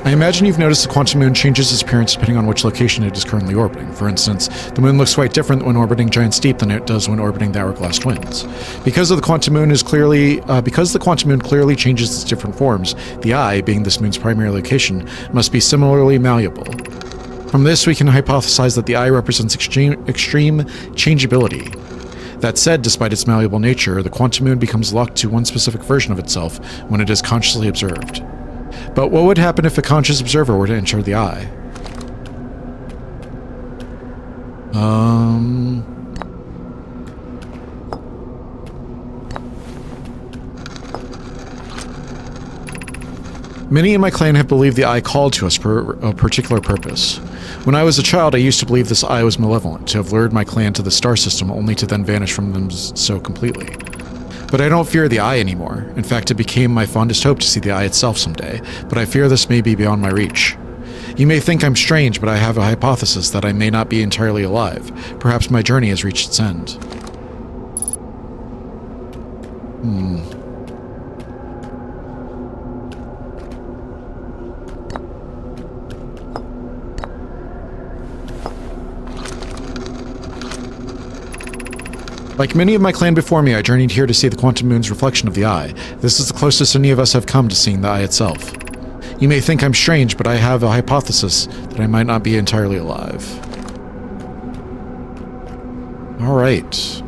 I imagine you've noticed the quantum moon changes its appearance depending on which location it is currently orbiting. For instance, the moon looks quite different when orbiting Giant Steep than it does when orbiting the Hourglass Twins. Because the quantum moon clearly changes its different forms, the eye, being this moon's primary location, must be similarly malleable. From this, we can hypothesize that the eye represents extreme changeability. That said, despite its malleable nature, the quantum moon becomes locked to one specific version of itself when it is consciously observed. But what would happen if a conscious observer were to enter the eye? Many in my clan have believed the eye called to us for a particular purpose. When I was a child, I used to believe this eye was malevolent, to have lured my clan to the star system only to then vanish from them so completely. But I don't fear the eye anymore. In fact, it became my fondest hope to see the eye itself someday, but I fear this may be beyond my reach. You may think I'm strange, but I have a hypothesis that I may not be entirely alive. Perhaps my journey has reached its end. Like many of my clan before me, I journeyed here to see the quantum moon's reflection of the eye. This is the closest any of us have come to seeing the eye itself. You may think I'm strange, but I have a hypothesis that I might not be entirely alive. All right.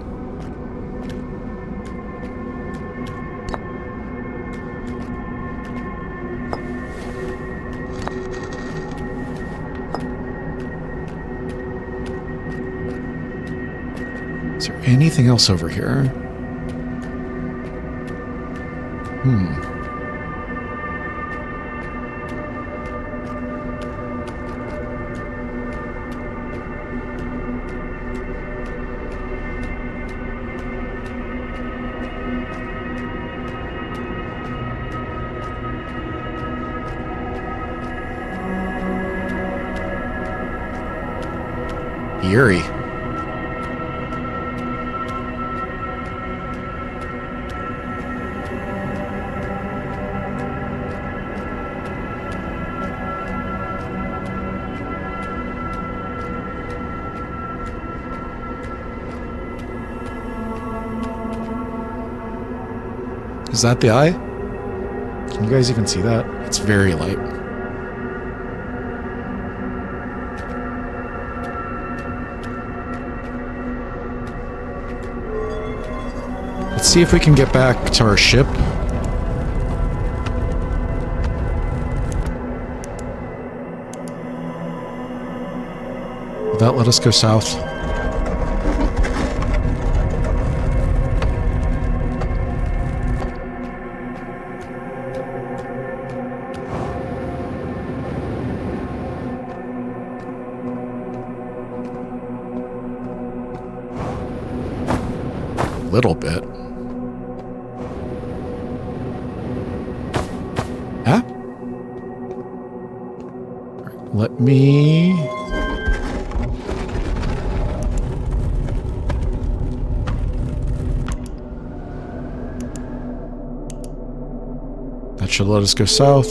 Is there anything else over here? Eerie. Is that the eye? Can you guys even see that? It's very light. Let's see if we can get back to our ship. Will that let us go south? Little bit. Huh? Let me... That should let us go south.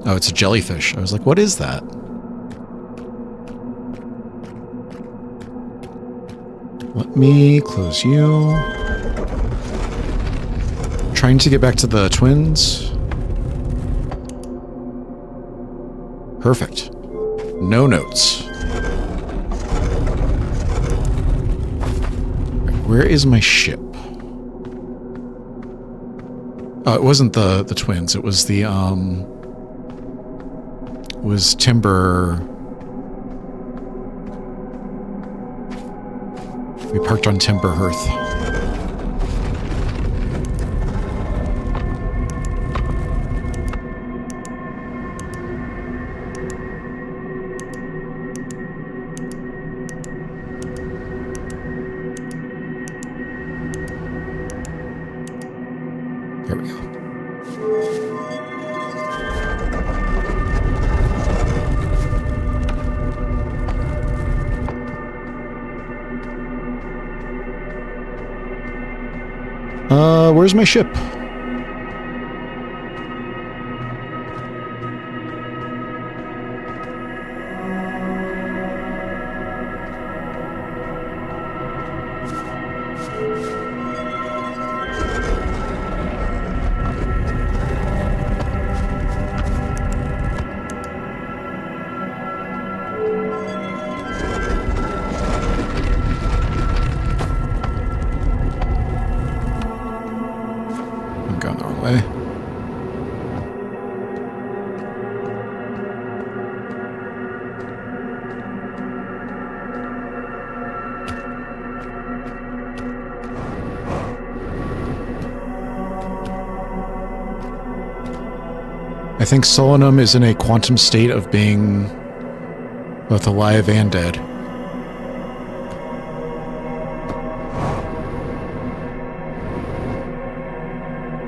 Oh, it's a jellyfish. I was like, what is that? Let me close you. Trying to get back to the twins. Perfect. No notes. Where is my ship? Oh, it wasn't the twins. It was the, was Timber. We parked on Timber Hearth. There we go. Where's my ship? I'm going the wrong way. I think Solanum is in a quantum state of being both alive and dead.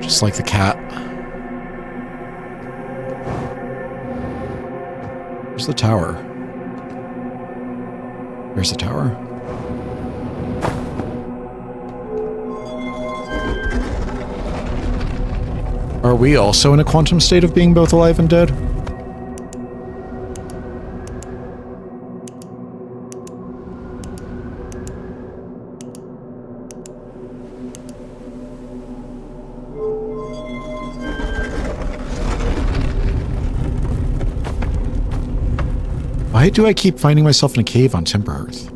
Just like the cat. Where's the tower? There's the tower. Are we also in a quantum state of being both alive and dead? Why do I keep finding myself in a cave on Timber Earth?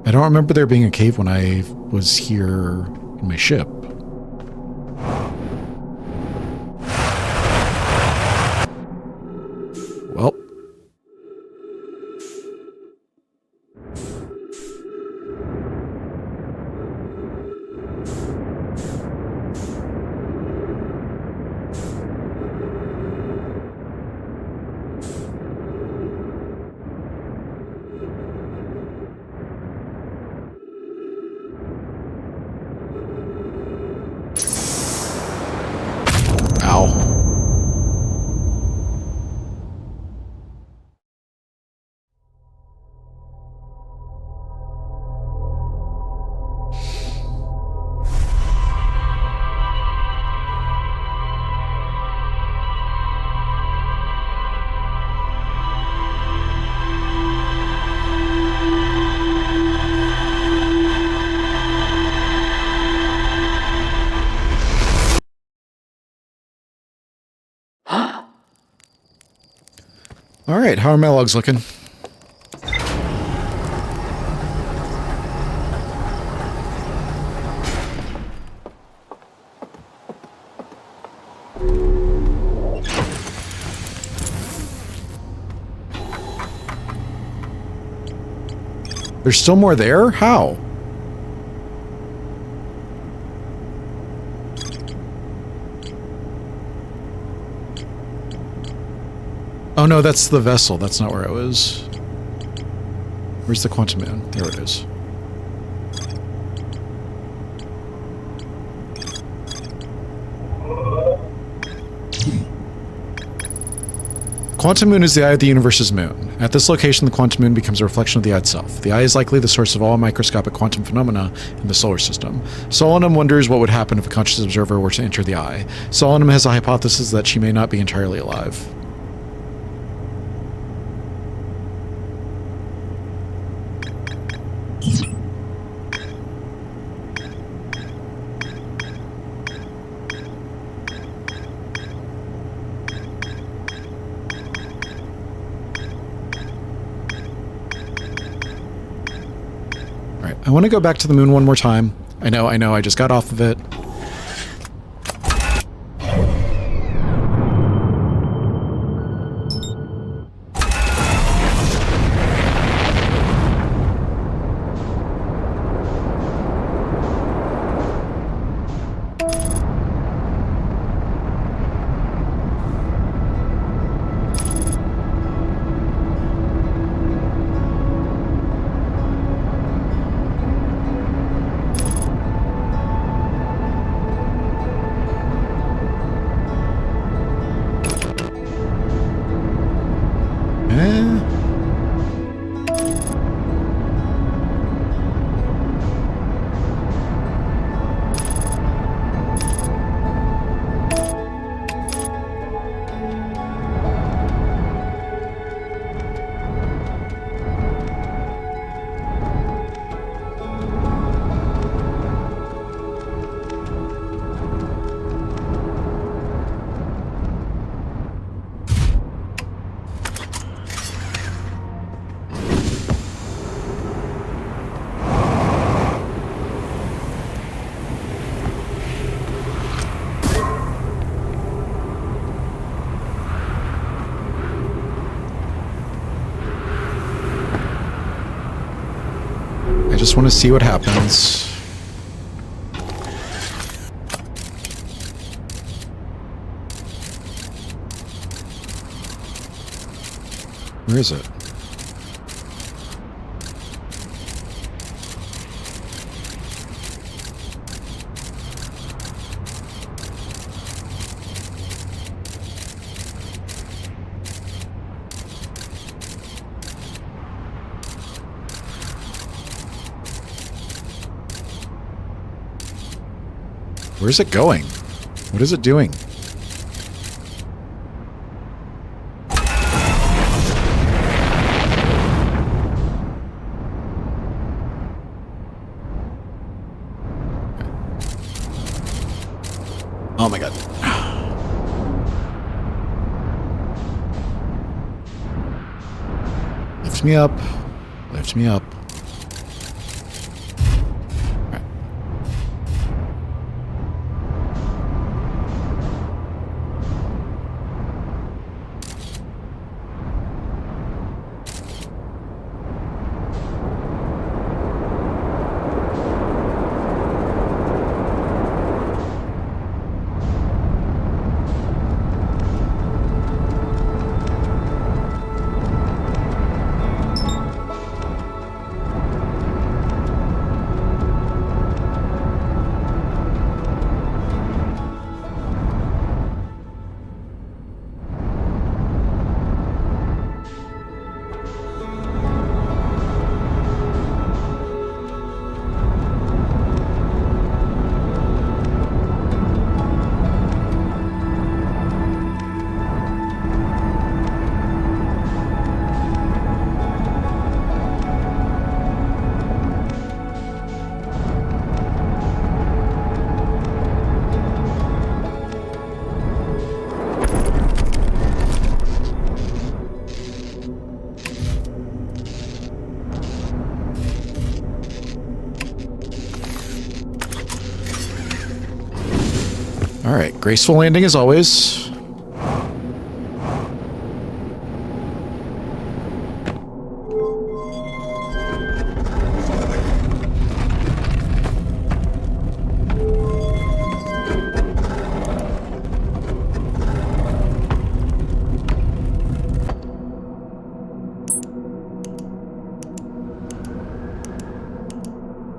I don't remember there being a cave when I was here in my ship. Well. Ow. All right, how are my logs looking? There's still more there? How? Oh no, that's the vessel. That's not where I was. Where's the quantum moon? There it is. Quantum moon is the eye of the universe's moon. At this location, the quantum moon becomes a reflection of the eye itself. The eye is likely the source of all microscopic quantum phenomena in the solar system. Solanum wonders what would happen if a conscious observer were to enter the eye. Solanum has a hypothesis that she may not be entirely alive. I want to go back to the moon one more time. I know, I just got off of it. just want to see what happens. Where is it? Where's it going? What is it doing? Oh my god. Lift me up. Lift me up. Alright, graceful landing as always.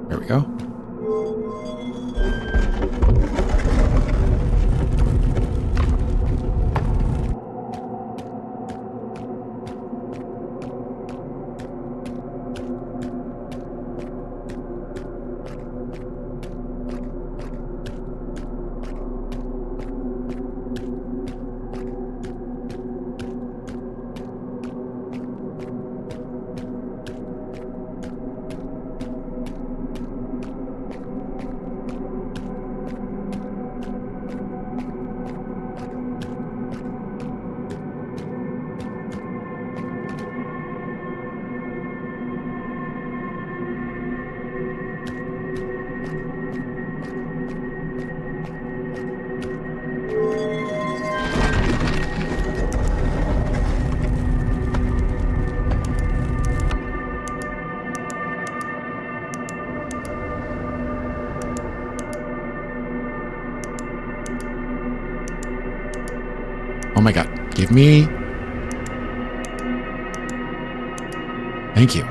There we go. Oh my god. Give me... Thank you.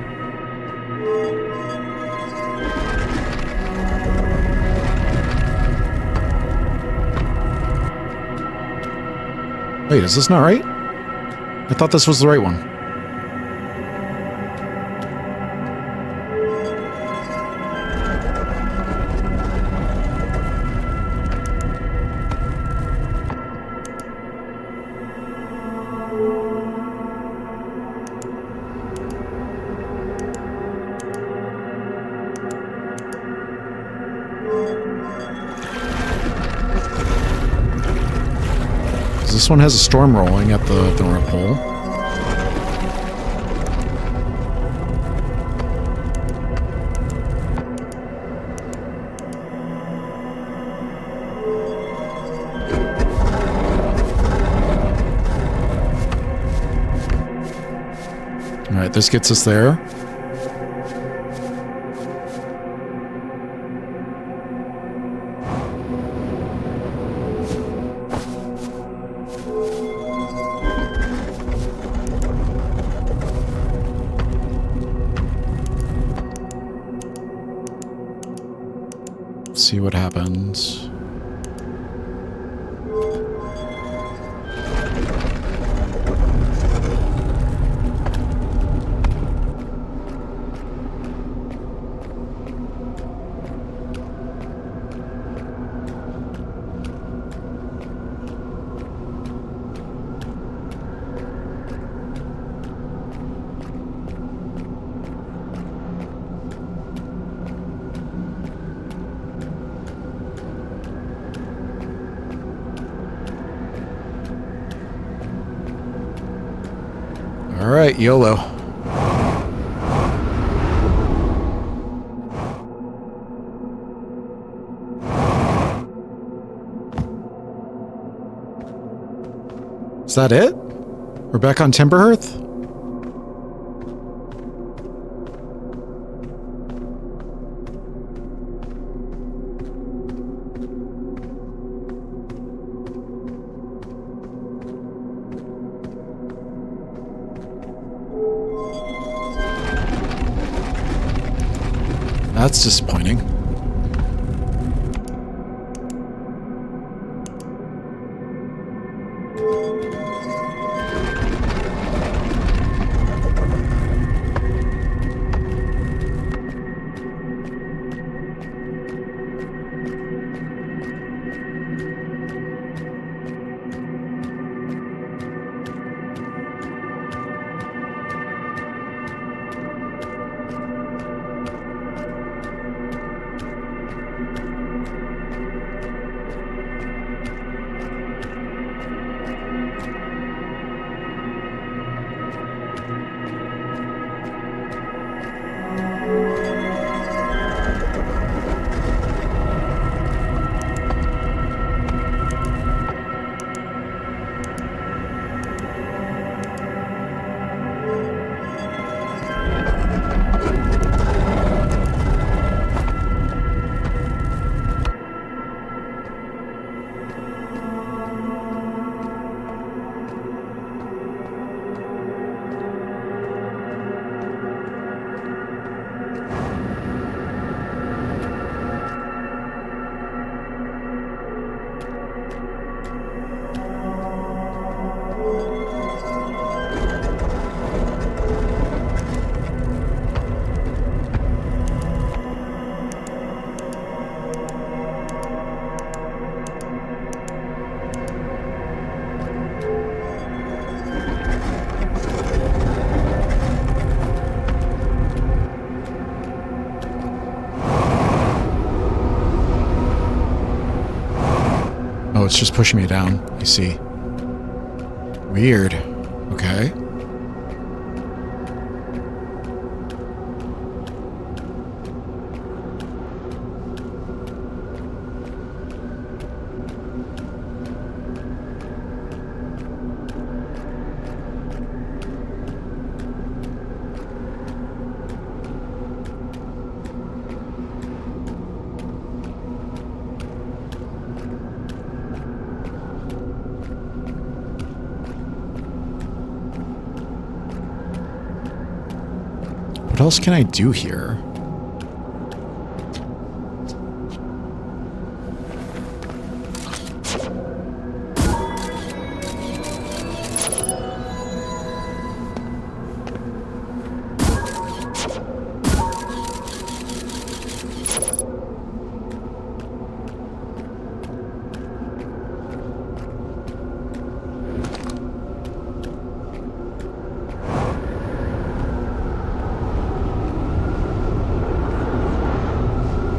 Wait, is this not right? I thought this was the right one. This one has a storm rolling at the North Pole. All right, this gets us there. see what happens. All right, YOLO. Is that it? We're back on Timberhearth? That's disappointing. Oh, it's just pushing me down. I see. Weird. Okay. What else can I do here?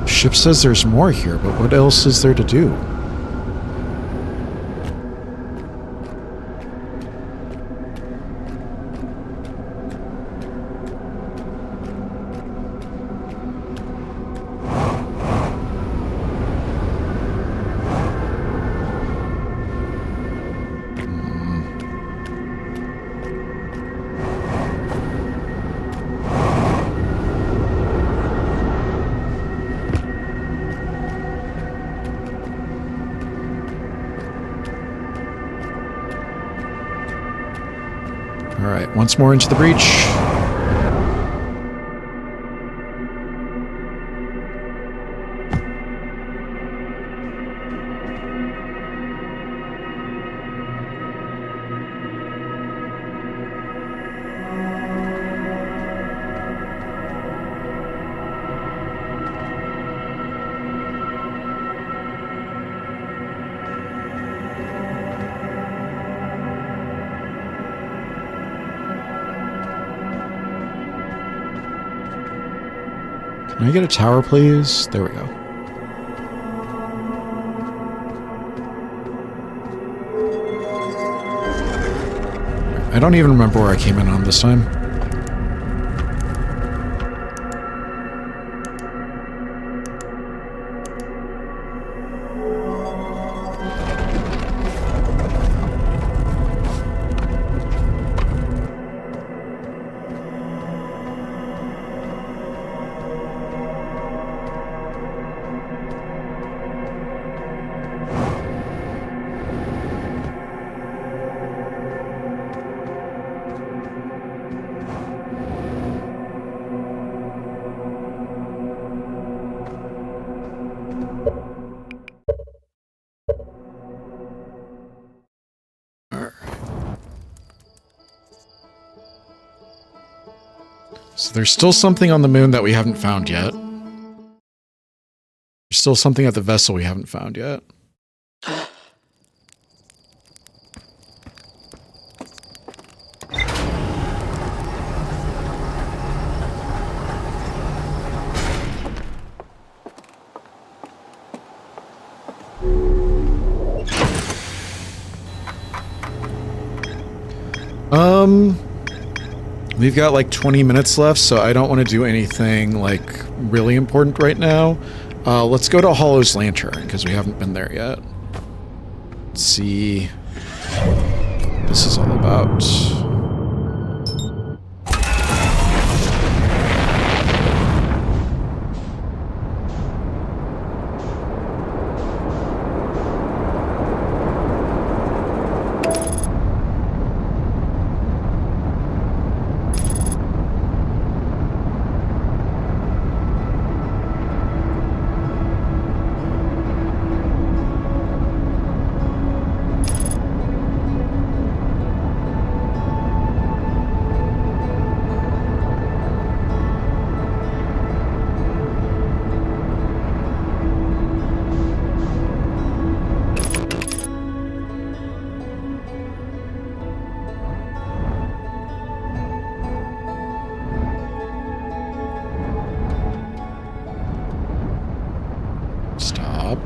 Ship says there's more here, but what else is there to do? Alright, once more into the breach. Can I get a tower, please? There we go. I don't even remember where I came in on this time. So there's still something on the moon that we haven't found yet. There's still something at the vessel we haven't found yet. We've got like 20 minutes left, so I don't want to do anything like really important right now. Let's go to Hollow's Lantern, because we haven't been there yet. Let's see what this is all about. Stop.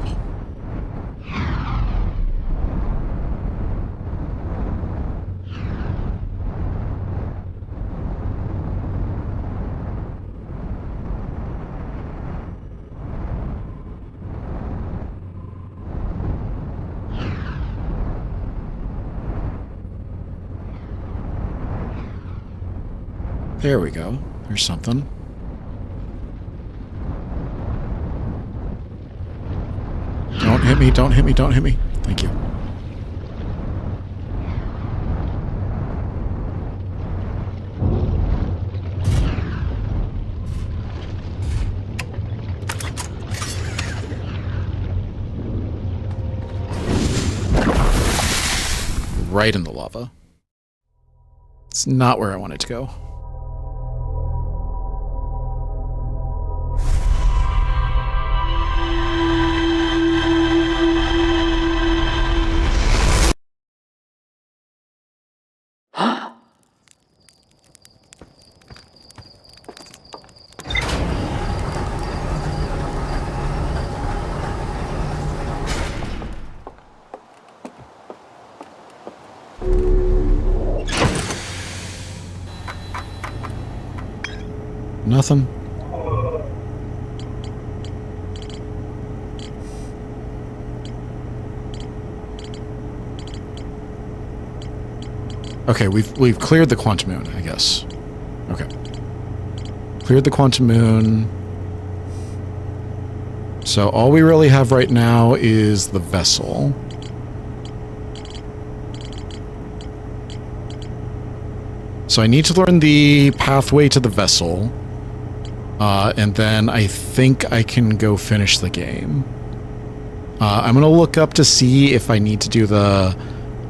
There we go. There's something. Don't hit me, don't hit me, don't hit me. Thank you. Right in the lava. It's not where I wanted to go. Nothing. Okay, we've cleared the quantum moon, I guess. Okay. Cleared the quantum moon. So all we really have right now is the vessel. So I need to learn the pathway to the vessel. And then I think I can go finish the game. I'm going to look up to see if I need to do the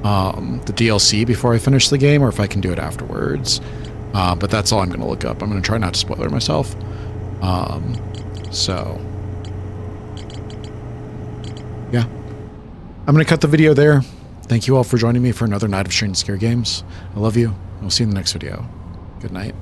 DLC before I finish the game, or if I can do it afterwards. But that's all I'm going to look up. I'm going to try not to spoiler myself. So, yeah. I'm going to cut the video there. Thank you all for joining me for another night of Strange Scare Games. I love you. We'll see you in the next video. Good night.